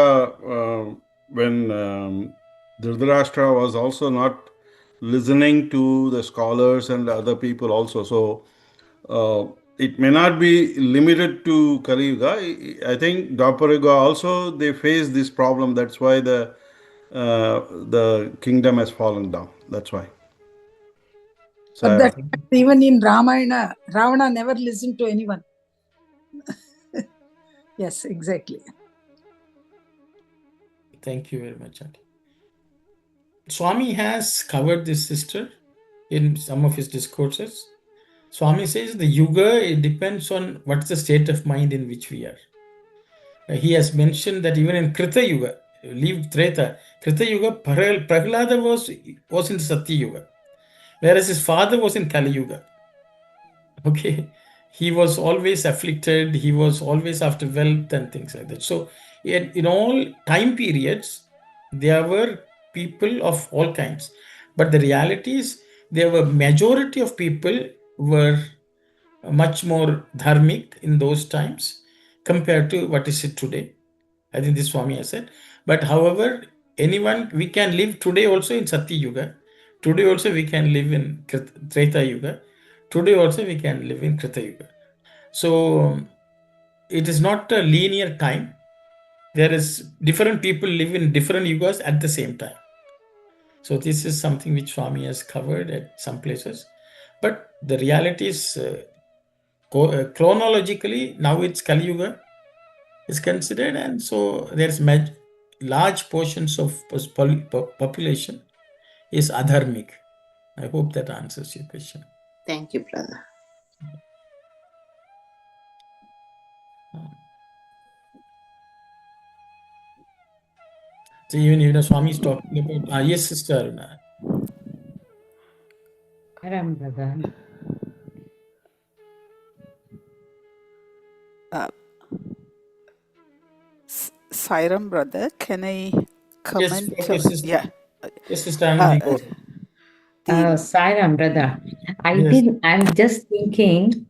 when Dhritarashtra was also not listening to the scholars and the other people also, so it may not be limited to Kali Yuga. I think Dwapar Yuga also they face this problem. That's why the kingdom has fallen down. That's why.
But that even in Ramayana, Ravana never listened to anyone. Yes, exactly.
Thank you very much, Auntie. Swami has covered this, sister, in some of his discourses. Swami says the yuga, it depends on what's the state of mind in which we are. He has mentioned that even in Krita Yuga, leave Treta, Krita Yuga, Prahlada was in Sathya Yuga, whereas his father was in Kali Yuga. Okay, he was always afflicted, he was always after wealth and things like that. So in all time periods, there were people of all kinds. But the reality is, there were majority of people were much more dharmic in those times compared to what is it today. I think this Swami has said. But however, we can live today also in Sathya Yuga. Today also we can live in Treta Yuga. Today also we can live in Krita Yuga. So it is not a linear time. There is different people live in different yugas at the same time. So this is something which Swami has covered at some places. But the reality is chronologically, now it's Kali Yuga is considered, and so there's large portions of population is adharmic. I hope that answers your question.
Thank you, brother.
So even Swami is talking about yes, sister Aruna.
Ram, brother.
Sai Ram, brother, can I comment?
Yes, sister.
Yeah.
Yes, sister Anandi.
Sai Ram, brother. I'm just thinking,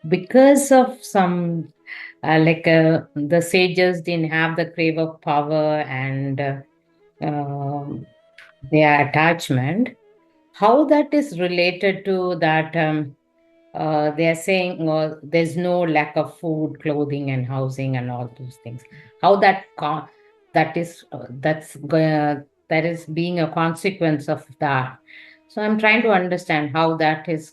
because of some the sages didn't have the crave of power and their attachment, how that is related to that they are saying there's no lack of food, clothing, and housing, and all those things. How that is being a consequence of that. So I'm trying to understand how that is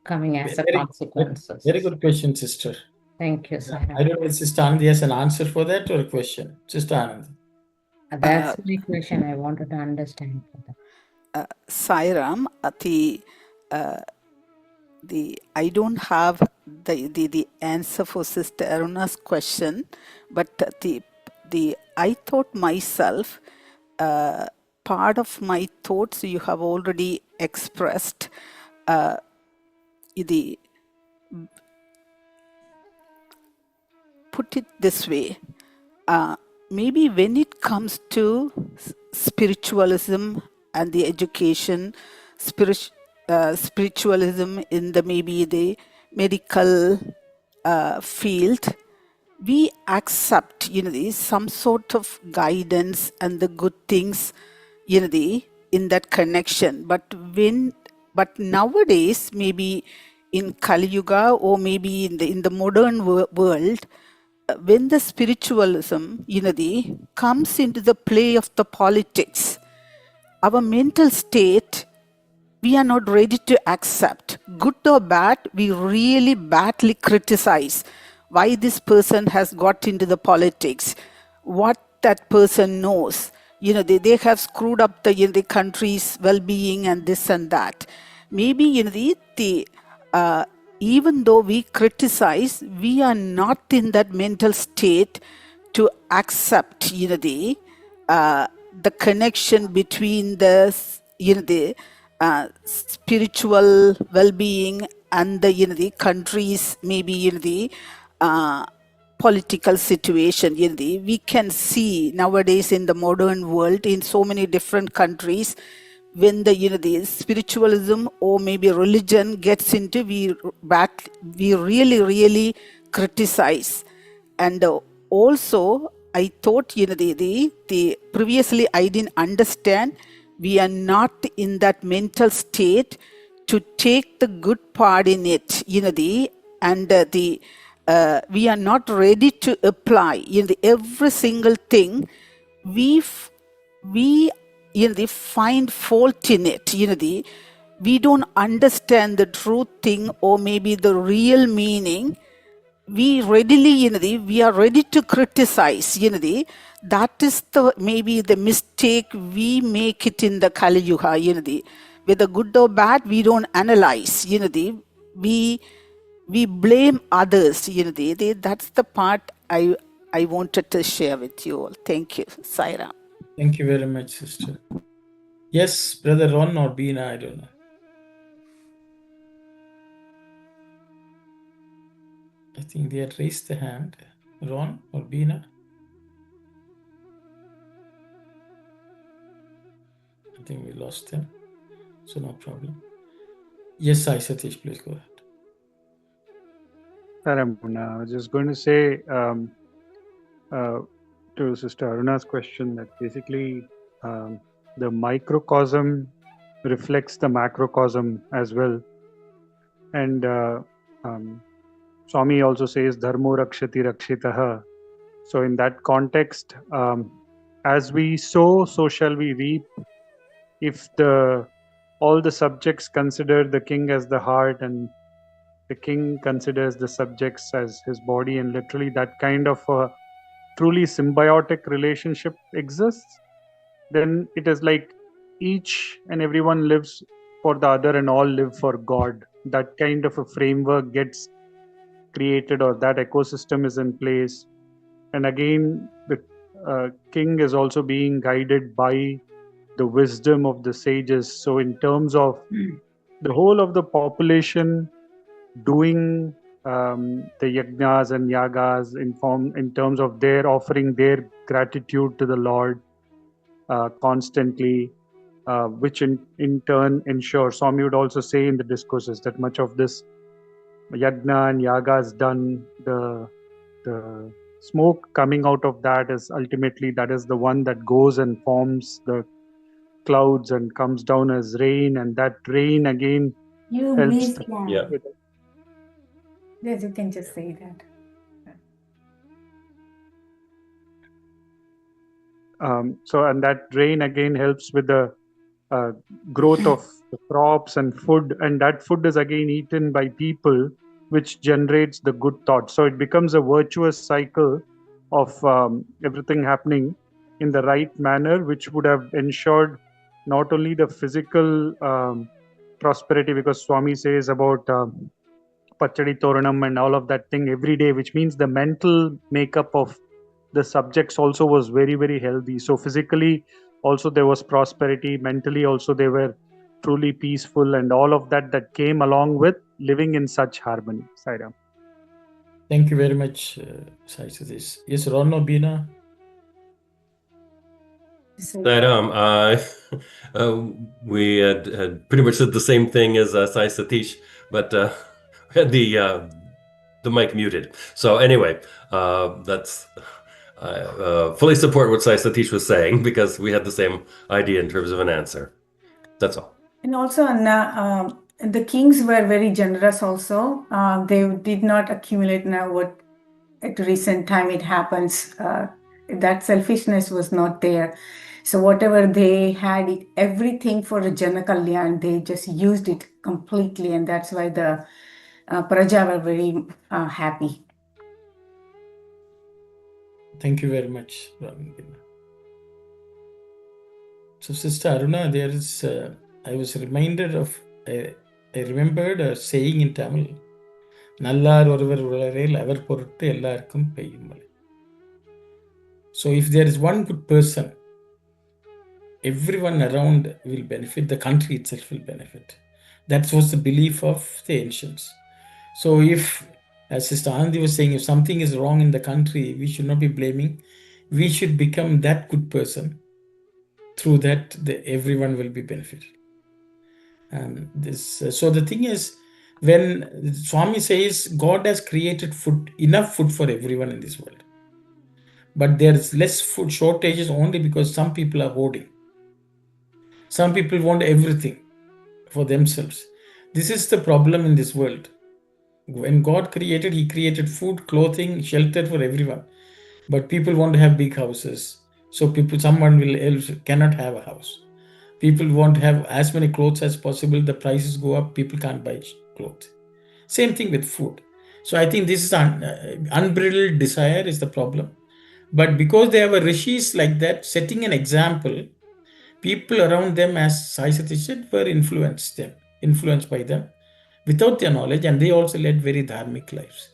coming as a consequence.
Very good question, sister.
Thank you, Sai Ram.
I don't know if Sister Anandi has an answer for that or a question. Sister Anandi.
That's the question I wanted to understand.
Sai Ram, I don't have the answer for Sister Aruna's question, but I thought myself, part of my thoughts you have already expressed. Put it this way, maybe when it comes to spiritualism and the education, spiritualism in the maybe the medical field, we accept some sort of guidance and the good things in that connection. But nowadays, maybe in Kali Yuga or maybe in the modern world, when the spiritualism comes into the play of the politics, our mental state, we are not ready to accept. Good or bad, we really badly criticize why this person has got into the politics, what that person knows. They have screwed up the country's well-being and this and that. Maybe even though we criticize, we are not in that mental state to accept the connection between the spiritual well-being and the country's maybe the political situation. We can see nowadays in the modern world in so many different countries, when the spiritualism or maybe religion gets into, we really criticize. And also I thought the previously I didn't understand, we are not in that mental state to take the good part in it, and we are not ready to apply every single thing. We find fault in it. We don't understand the true thing or maybe the real meaning. We readily, we are ready to criticize. That is maybe the mistake we make it in the Kali Yuga. Whether good or bad, we don't analyze. We blame others. That's the part I wanted to share with you all. Thank you, Sai Ram.
Thank you very much, sister. Yes, Brother Ron or Bina, I don't know. I think they had raised the hand. Ron or Bina? I think we lost them, so no problem. Yes, Sai Satish, please go ahead.
I was just going to say to Sister Aruna's question that basically the microcosm reflects the macrocosm as well. And Swami also says, Dharmo rakshati rakshitaha. So in that context, as we sow, so shall we reap. If all the subjects consider the king as the heart and the king considers the subjects as his body, and literally that kind of a truly symbiotic relationship exists, then it is like each and everyone lives for the other and all live for God. That kind of a framework gets created, or that ecosystem is in place. And again, the king is also being guided by the wisdom of the sages. So in terms of the whole of the population doing the yajnas and yagas in terms of their offering their gratitude to the Lord constantly, which in turn ensures, Swami would also say in the discourses that much of this yajna and yaga is done, the smoke coming out of that is ultimately, that is the one that goes and forms the clouds and comes down as rain, and that rain again
You
helps
missed,
the,
yeah.
with
Yes, you can just say that.
so, and that rain again helps with the growth of the crops and food, and that food is again eaten by people, which generates the good thoughts. So it becomes a virtuous cycle of everything happening in the right manner, which would have ensured not only the physical prosperity, because Swami says about Pachadi Toranam and all of that thing every day, which means the mental makeup of the subjects also was very, very healthy. So physically also there was prosperity, mentally also they were truly peaceful, and all of that that came along with living in such harmony. Sai Ram.
Thank you very much, Sai Satish. Yes, Rono Bina.
Sai Ram, we had pretty much said the same thing as Sai Satish, but we had the mic muted. So anyway, that's I fully support what Sai Satish was saying, because we had the same idea in terms of an answer. That's all.
And also, Anna, the kings were very generous also. They did not accumulate now what at recent time it happens. That selfishness was not there. So whatever they had, everything for Jana Kalyan, they just used it completely. And that's why the Praja were very happy.
Thank you very much, Ram. So, Sister Aruna, there is, I was reminded of, I remembered a saying in Tamil, Nallar oruvar ularil avar poruttu ellarkum peyyum male. So, if there is one good person, everyone around will benefit, the country itself will benefit. That was the belief of the ancients. So, if, as Sister Anandi was saying, if something is wrong in the country, we should not be blaming. We should become that good person. Through that, everyone will be benefited. So the thing is, when Swami says God has created food, enough food for everyone in this world, but there's less food shortages only because some people are hoarding. Some people want everything for themselves. This is the problem in this world. When God created, He created food, clothing, shelter for everyone. But people want to have big houses. So someone else cannot have a house. People want to have as many clothes as possible. The prices go up. People can't buy clothes. Same thing with food. So I think this is unbridled desire is the problem. But because they have a rishis like that, setting an example, people around them, as Sai Satish said, were influenced by them without their knowledge, and they also led very dharmic lives.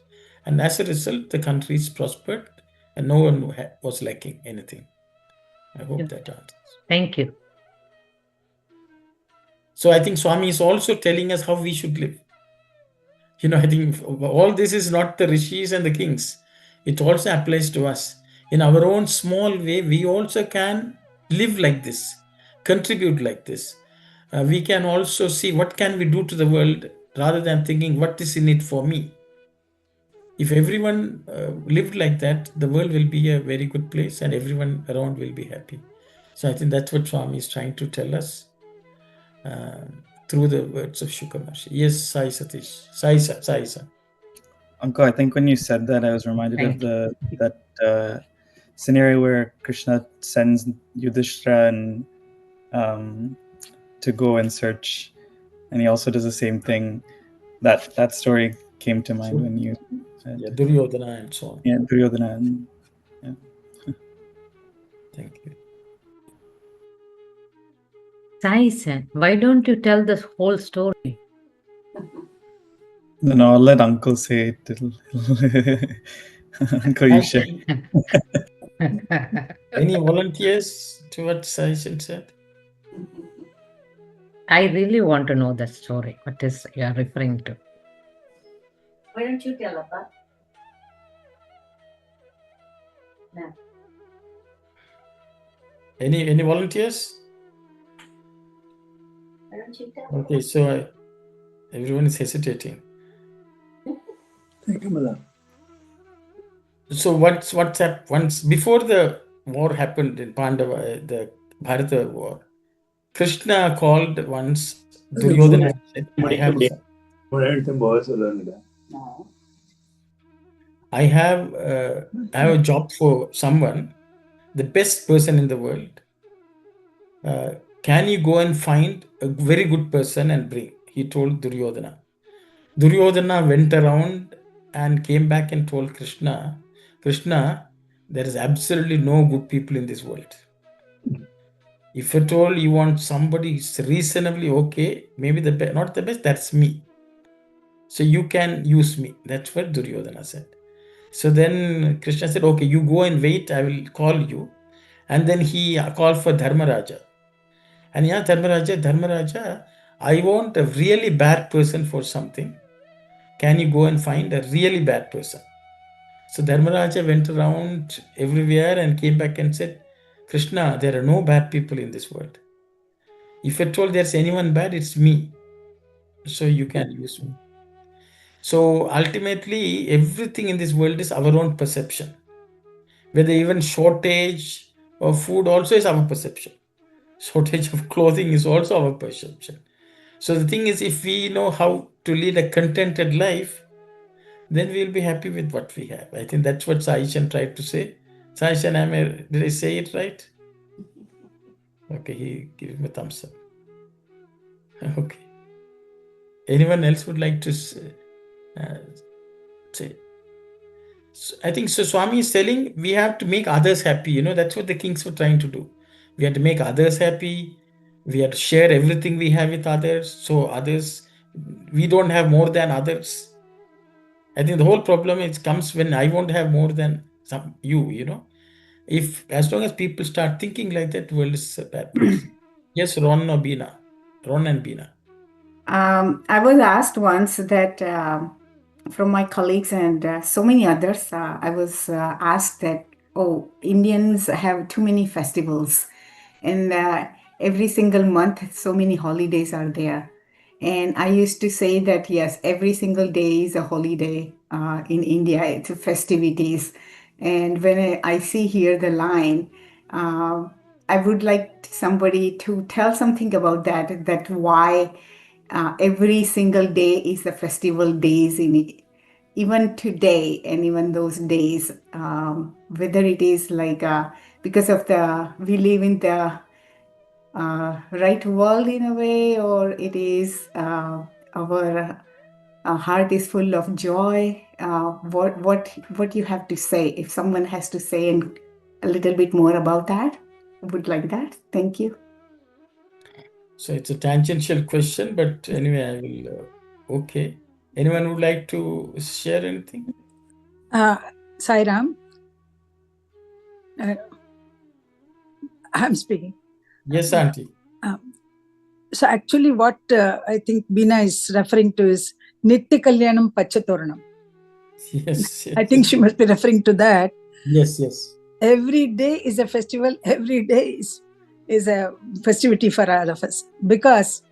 And as a result, the countries prospered and no one was lacking anything. I hope that answers.
Thank you.
So I think Swami is also telling us how we should live. I think all this is not the rishis and the kings. It also applies to us. In our own small way, we also can live like this, contribute like this. We can also see what can we do to the world rather than thinking what is in it for me. If everyone lived like that, the world will be a very good place and everyone around will be happy. So I think that's what Swami is trying to tell us through the words of Shukra Maharshi. Yes, Sai Satish. Sai.
Uncle, I think when you said that, I was reminded of that scenario where Krishna sends Yudhishthira and to go and search, and he also does the same thing. That story came to mind when you said
Duryodhana and so on.
Yeah, Duryodhana. And, yeah.
Thank you.
Sai said, why don't you tell the whole story?
No, I'll let Uncle say it. Uncle, you share.
Any volunteers to what Sai said?
I really want to know the story. What is you are referring to?
Why don't you tell Appa? No.
Any volunteers?
Why don't you tell?
Okay, so everyone is hesitating.
Thank you, Mala.
So what's happened once before the war happened in Pandava, the Bharata war? Krishna called once Duryodhana said, I have a job for someone, the best person in the world. Can you go and find a very good person and bring? He told Duryodhana. Duryodhana went around and came back and told Krishna, Krishna, there is absolutely no good people in this world. If at all you want somebody who's reasonably okay, maybe not the best, that's me. So you can use me. That's what Duryodhana said. So then Krishna said, okay, you go and wait, I will call you. And then he called for Dharmaraja. And yeah, Dharmaraja, I want a really bad person for something. Can you go and find a really bad person? So Dharmaraja went around everywhere and came back and said, Krishna, there are no bad people in this world. If at all there's anyone bad, it's me. So you can use me. So ultimately, everything in this world is our own perception. Whether even shortage of food also is our perception. Shortage of clothing is also our perception. So the thing is, if we know how to lead a contented life, then we'll be happy with what we have. I think that's what Sai Ram tried to say. Sai Ram, did I say it right? Okay, he gave me a thumbs up. Okay. Anyone else would like to say? So I think so. Swami is telling we have to make others happy. That's what the kings were trying to do. We have to make others happy. We have to share everything we have with others. So others, we don't have more than others. I think the whole problem comes when I won't have more than you. If as long as people start thinking like that, the world is a bad place. Yes, Ron and Bina.
I was asked once that from my colleagues and so many others, I was asked that, Indians have too many festivals, and every single month, so many holidays are there. And I used to say that, yes, every single day is a holiday in India. It's festivities. And when I see here the line, I would like somebody to tell something about that why every single day is the festival days in it. Even today and even those days, whether it is like because of we live in the right world in a way, or it is our heart is full of joy. What you have to say, if someone has to say a little bit more about that, I would like that. Thank you.
So it's a tangential question, but anyway, I will. Okay. Anyone would like to share anything?
Sai Ram, I'm speaking.
Yes, Auntie.
So actually what I think Bina is referring to is Nitti Kalyanam Pachatoranam.
Yes.
I think she must be referring to that.
Yes.
Every day is a festival. Every day is a festivity for all of us, because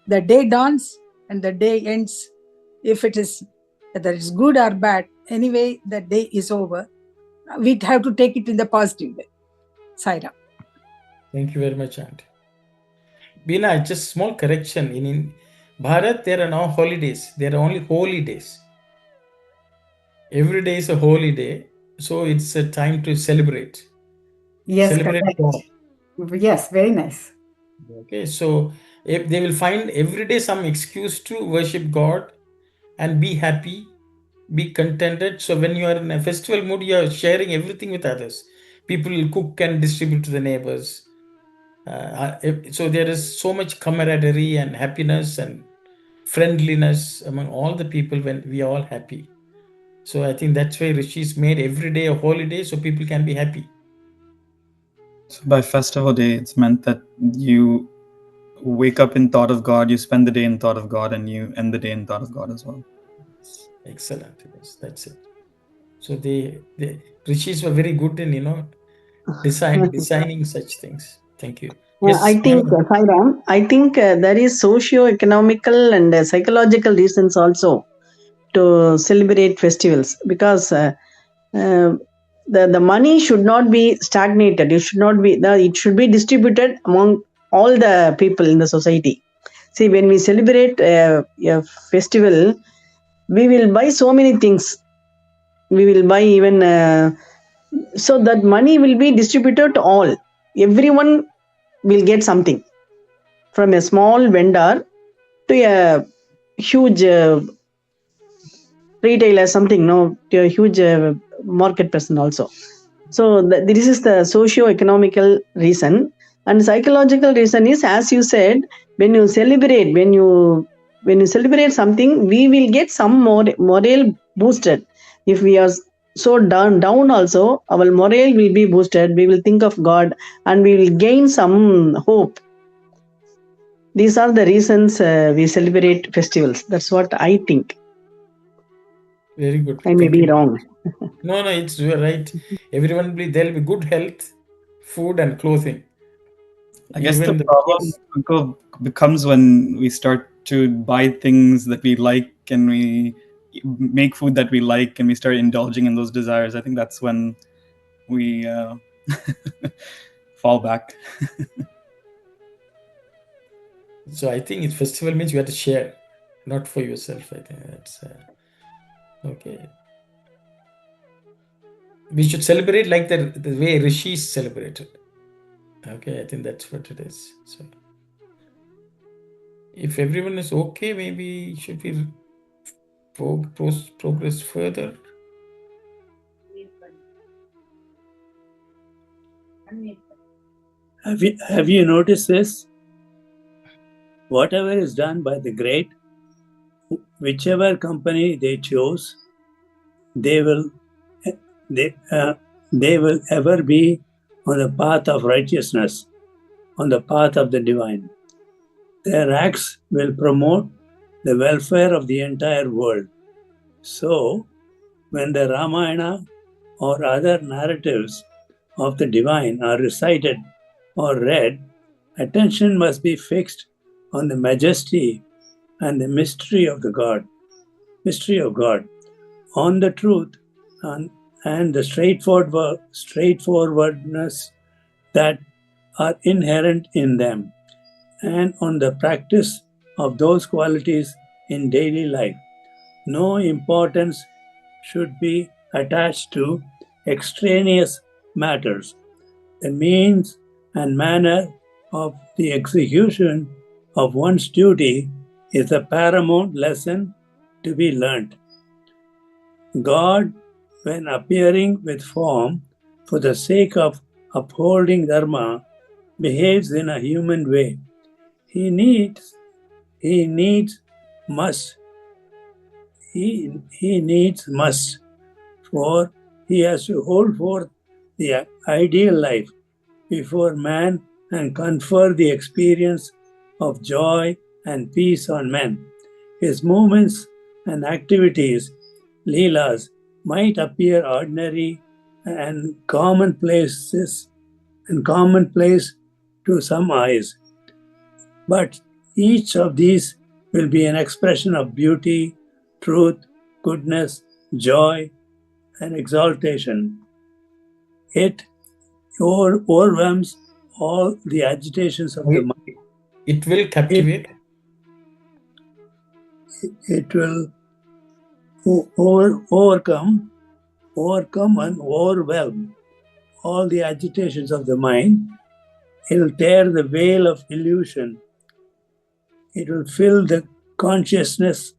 the day dawns and the day ends. If it is, whether it's good or bad, anyway, the day is over. We have to take it in the positive way. Sai Ram.
Thank you very much, Auntie. Bina, just small correction. In Bharat, there are no holidays. There are only holy days. Every day is a holy day. So it's a time to celebrate.
Yes,
celebrate God.
Yes, very nice.
Okay, so if they will find every day some excuse to worship God and be happy, be contented. So when you are in a festival mood, you are sharing everything with others. People will cook and distribute to the neighbors. So there is so much camaraderie and happiness and friendliness among all the people when we are all happy. So I think that's why Rishis made every day a holiday so people can be happy.
So by festival day, it's meant that you wake up in thought of God, you spend the day in thought of God, and you end the day in thought of God as well.
Excellent. Yes, that's it. So the Rishis were very good in designing such things. Thank you. Yes,
I think, Sai Ram, there is socio-economical and psychological reasons also to celebrate festivals, because the money should not be stagnated. It should be distributed among all the people in the society. See, when we celebrate a festival, we will buy so many things. We will buy even so that money will be distributed to all. Everyone will get something, from a small vendor to a huge retailer, something, no, to a huge market person also. So this is the socio-economical reason. And psychological reason is, as you said, when you celebrate, when you celebrate something, we will get some more morale boosted. If we are so down also, our morale will be boosted. We will think of God and we will gain some hope. These are the reasons we celebrate festivals. That's what I think.
Very good.
I may be wrong.
No, it's right. Everyone there'll be good health, food and clothing.
I guess the problem, Uncle, becomes when we start to buy things that we like and we make food that we like and we start indulging in those desires. I think that's when we fall back.
So I think festival means you have to share, not for yourself. I think that's okay. We should celebrate like the way rishis celebrated. Okay, I think that's what it is. So if everyone is okay, maybe should we progress further?
Have you noticed this? Whatever is done by the great, whichever company they chose, they will ever be on the path of righteousness, on the path of the divine. Their acts will promote the welfare of the entire world. So, when the Ramayana or other narratives of the divine are recited or read, attention must be fixed on the majesty and the mystery of God, on the truth and the straightforwardness that are inherent in them, and on the practice of those qualities in daily life. No importance should be attached to extraneous matters. The means and manner of the execution of one's duty is the paramount lesson to be learnt. God, when appearing with form for the sake of upholding Dharma, behaves in a human way. He needs must, for he has to hold forth the ideal life before man and confer the experience of joy and peace on men. His movements and activities, leelas, might appear ordinary and commonplace to some eyes, but each of these will be an expression of beauty, truth, goodness, joy, and exaltation. It overwhelms all the agitations of the mind.
It will captivate.
It will overcome and overwhelm all the agitations of the mind. It will tear the veil of illusion. It will fill the consciousness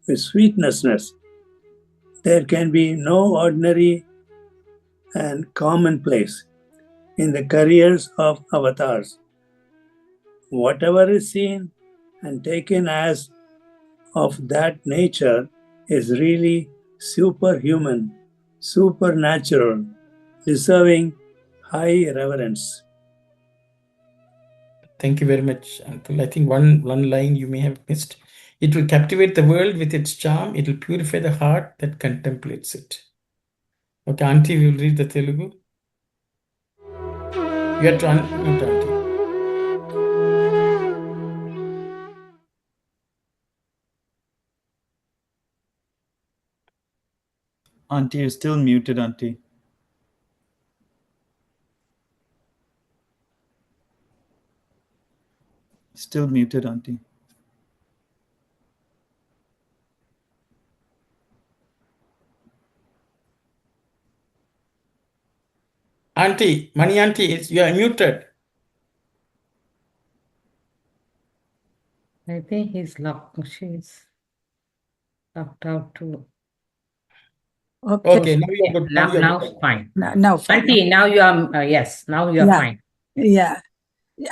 with sweetness. There can be no ordinary and commonplace in the careers of avatars. Whatever is seen and taken as of that nature is really superhuman, supernatural, deserving high reverence.
Thank you very much, Uncle. I think one line you may have missed. It will captivate the world with its charm. It will purify the heart that contemplates it. Okay, Auntie, we will read the Telugu. You have to unmute, Auntie.
Auntie, you're still muted, Auntie. Still muted, Auntie.
Auntie, Mani Auntie, you are muted.
I think she's locked out too.
Okay, now you are good.
Now fine.
Now fine.
Auntie, now you are, yes, now you are fine.
Yeah.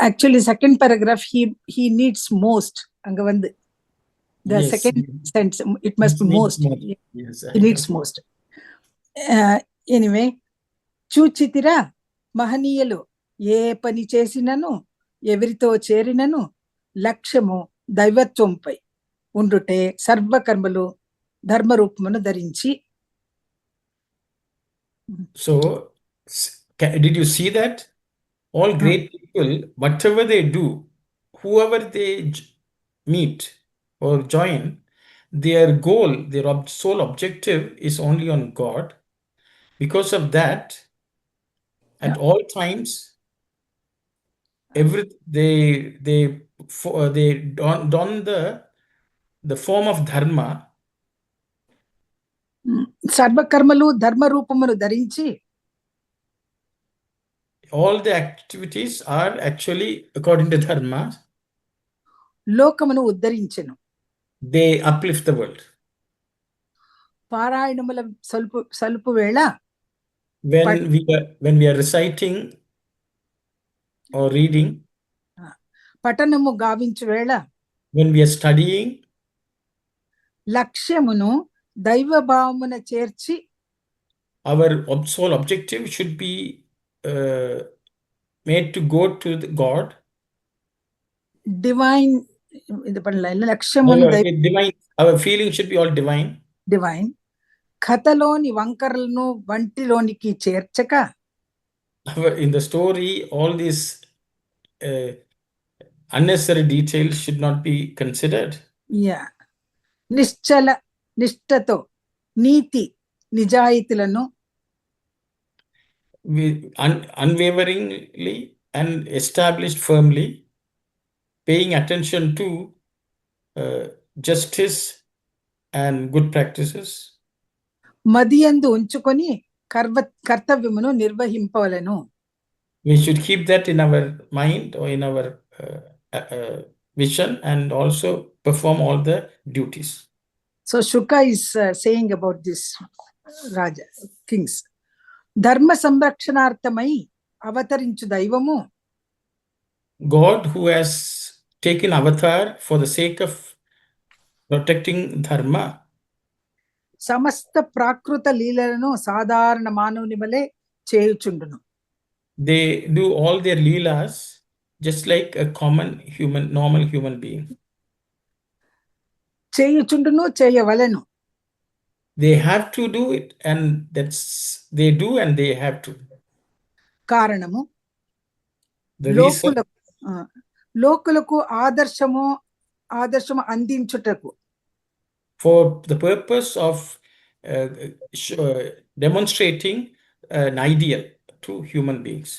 Actually, second paragraph, he needs most. The
Yes.
second sentence, it must be most.
Yes,
He needs most. Anyway, చూచితిరా మహనీయులు ఏ పని చేసినను ఎవరితో చేరినను లక్ష్యము దైవత్వంపై ఉండుటే సర్వకర్మలు ధర్మరూపమును ధరించి.
So, did you see that? All great people, whatever they do, whoever they meet or join, their goal, their sole objective is only on God. Because of that, at all times, they don the form of dharma.
సర్వకర్మలు ధర్మ రూపమును ధరించి.
All the activities are actually according to dharma.
లోకమును ఉద్ధరించెను.
They uplift the world.
పారాయణముల సలుపు వేళ.
When we are reciting or reading.
పఠనము గావించు వేళ.
When we are studying.
లక్ష్యమును దైవభావమున చేర్చి.
Our sole objective should be made to go to the God.
Divine.
Divine. Our feeling should be all divine.
Divine. కథలోని వంకరలను వంటిలోనికి చేర్చక.
In the story, all these unnecessary details should not be considered.
Yeah. నిష్ఠతో నీతి నిజాయితీలను
unwaveringly and established firmly, paying attention to justice and good practices.
మదియందు ఉంచుకొని కర్తవ్యమును నిర్వహింపవలెను.
We should keep that in our mind or in our vision and also perform all the duties.
So Shuka is saying about this Raja, kings. ధర్మ సంరక్షణార్థమై అవతరించు దైవము.
God who has taken avatar for the sake of protecting dharma.
సమస్త ప్రాకృత లీలలను సాధారణ మానవుని వలె చేయుచుండును.
They do all their leelas just like a normal human being.
చేయుచుండును చేయవలెను.
They have to do it, and they do, and they have to.
కారణము లోకులకు ఆదర్శము అందించుటకు.
For the purpose of demonstrating an ideal to human beings.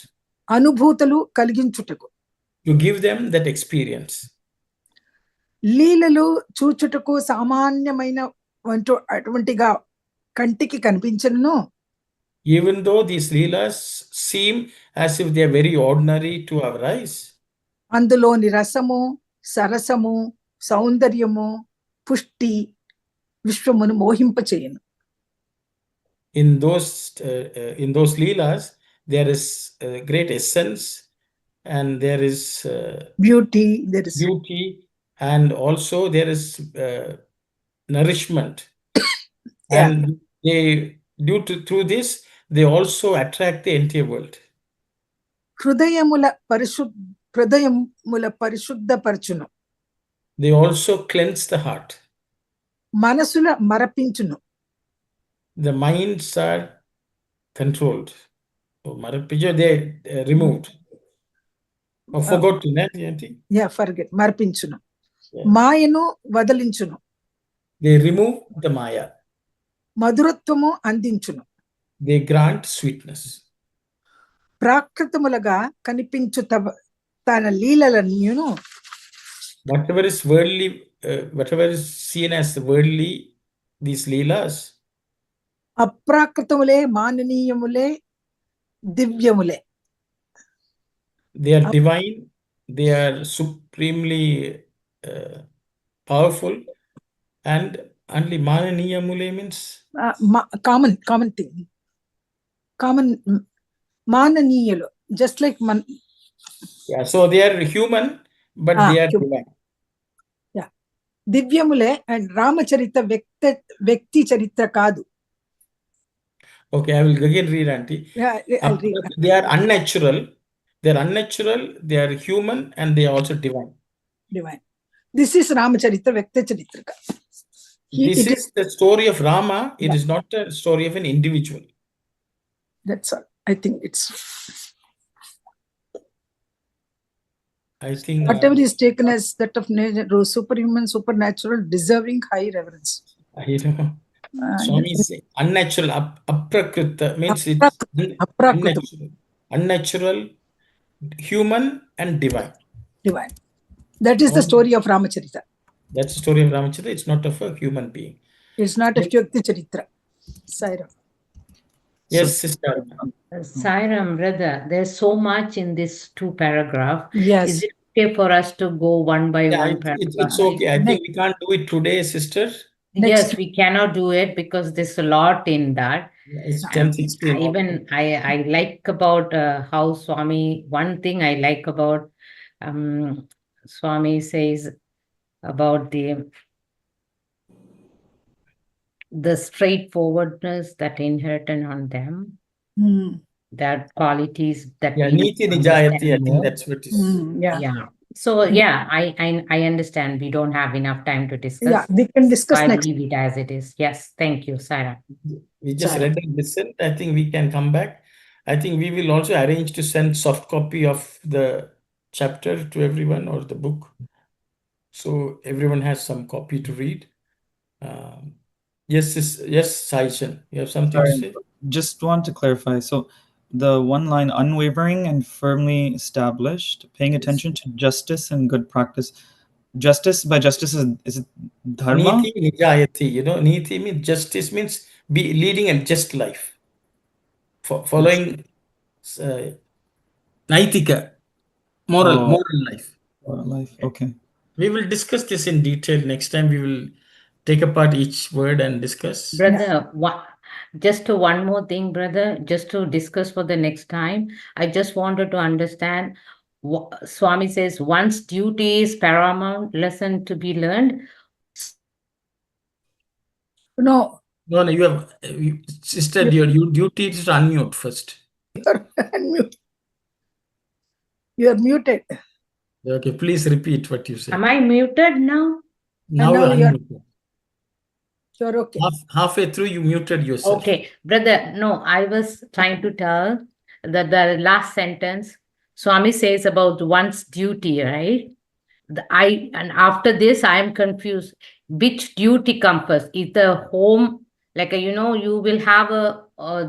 అనుభూతులు కలిగించుటకు.
To give them that experience.
లీలలు చూచుటకు సామాన్యమైన అటువంటిగా కంటికి కనిపించను.
Even though these leelas seem as if they are very ordinary to our eyes.
అందులోని రసము, సరసము, సౌందర్యము, పుష్టి విశ్వమును మోహింపచేయును.
In those leelas there is great essence, and there is
beauty,
and also there is nourishment.
Yeah.
And through this they also attract the entire world.
హృదయముల పరిశుద్ధపరచును.
They also cleanse the heart.
మనసుల మరపించును.
The minds are controlled. They removed or forgotten.
Forget. మరపించును. మాయను వదిలించును.
They remove the maya.
మధురత్వము అందించును.
They grant sweetness.
ప్రాకృతములుగా కనిపించు తన లీలలను.
Whatever is worldly, whatever is seen as worldly, these leelas.
అప్రాకృతములే మాననీయములే Divyamule.
They are divine. They are supremely powerful. And only Mananiya Mule means?
Common thing. Common Mananiyalu. Just like
Yeah, so they are human, but they are divine.
Yeah. Divyamule and Ramacharita Vekti Charitra Kadu.
Okay, I will again read, Auntie.
Yeah, I'll read.
They are unnatural. They are unnatural, they are human, and they are also divine.
Divine. This is Ramacharita Vekta Charitrika.
This is the story of Rama. It is not a story of an individual.
That's all. I think it's...
I think...
whatever is taken as that of superhuman, supernatural, deserving high reverence.
I know. Swami is unnatural, aprakrita means it's unnatural, human, and divine.
Divine. That is the story of Ramacharita.
That's the story of Ramacharita. It's not of a human being.
It's not a Vyakti Charitra. Sai Ram.
Yes, sister.
Sai Ram, brother, there's so much in this 2 paragraph.
Yes.
Is it okay for us to go one by one paragraph?
It's okay. I think we can't do it today, sister.
Yes, we cannot do it because there's a lot in that.
It's 10:16.
Even I like about how Swami, one thing I like about Swami says about the straightforwardness that inherited on them, that qualities that we
Niti Nijayati, I think that's what is.
Yeah.
So yeah, I understand we don't have enough time to discuss.
Yeah, we can discuss next.
I'll leave it as it is. Yes, thank you, Sarah.
We just read and listened. I think we can come back. I think we will also arrange to send soft copy of the chapter to everyone or the book, so everyone has some copy to read. Yes, Saishan, you have something to say?
Just want to clarify. So the one line, unwavering and firmly established, paying attention to justice and good practice. Justice, by justice, is it Dharma?
Niti Nijayati, Niti means justice, means be leading a just life. Following Naitika, moral life.
Moral life, okay.
We will discuss this in detail next time. We will take apart each word and discuss.
Brother, just one more thing, brother, just to discuss for the next time. I just wanted to understand. Swami says, one's duty is paramount lesson to be learned.
No, you have, sister, your duty is to unmute first.
You are muted.
Okay, please repeat what you said.
Am I muted now?
Now you're unmuted.
You're okay.
Halfway through, you muted yourself.
Okay, brother, no, I was trying to tell that the last sentence, Swami says about one's duty, right? And after this, I am confused. Which duty comes first? Is the home, like, you will have a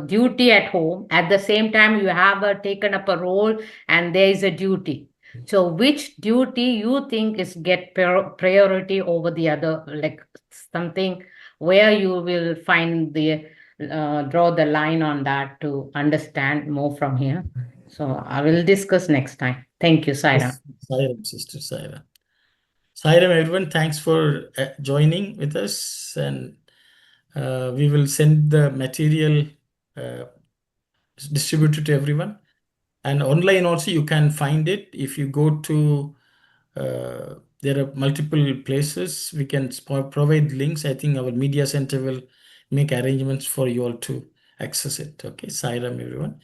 duty at home. At the same time, you have taken up a role and there is a duty. So which duty you think is get priority over the other, like something where you will find the, draw the line on that to understand more from here. So I will discuss next time. Thank you, Sai Ram.
Sai Ram, sister, Sai Ram. Sai Ram, everyone, thanks for joining with us, and we will send the material distributed to everyone. And online also you can find it. If you go to, there are multiple places, we can provide links. I think our media center will make arrangements for you all to access it. Okay, Sai Ram, everyone.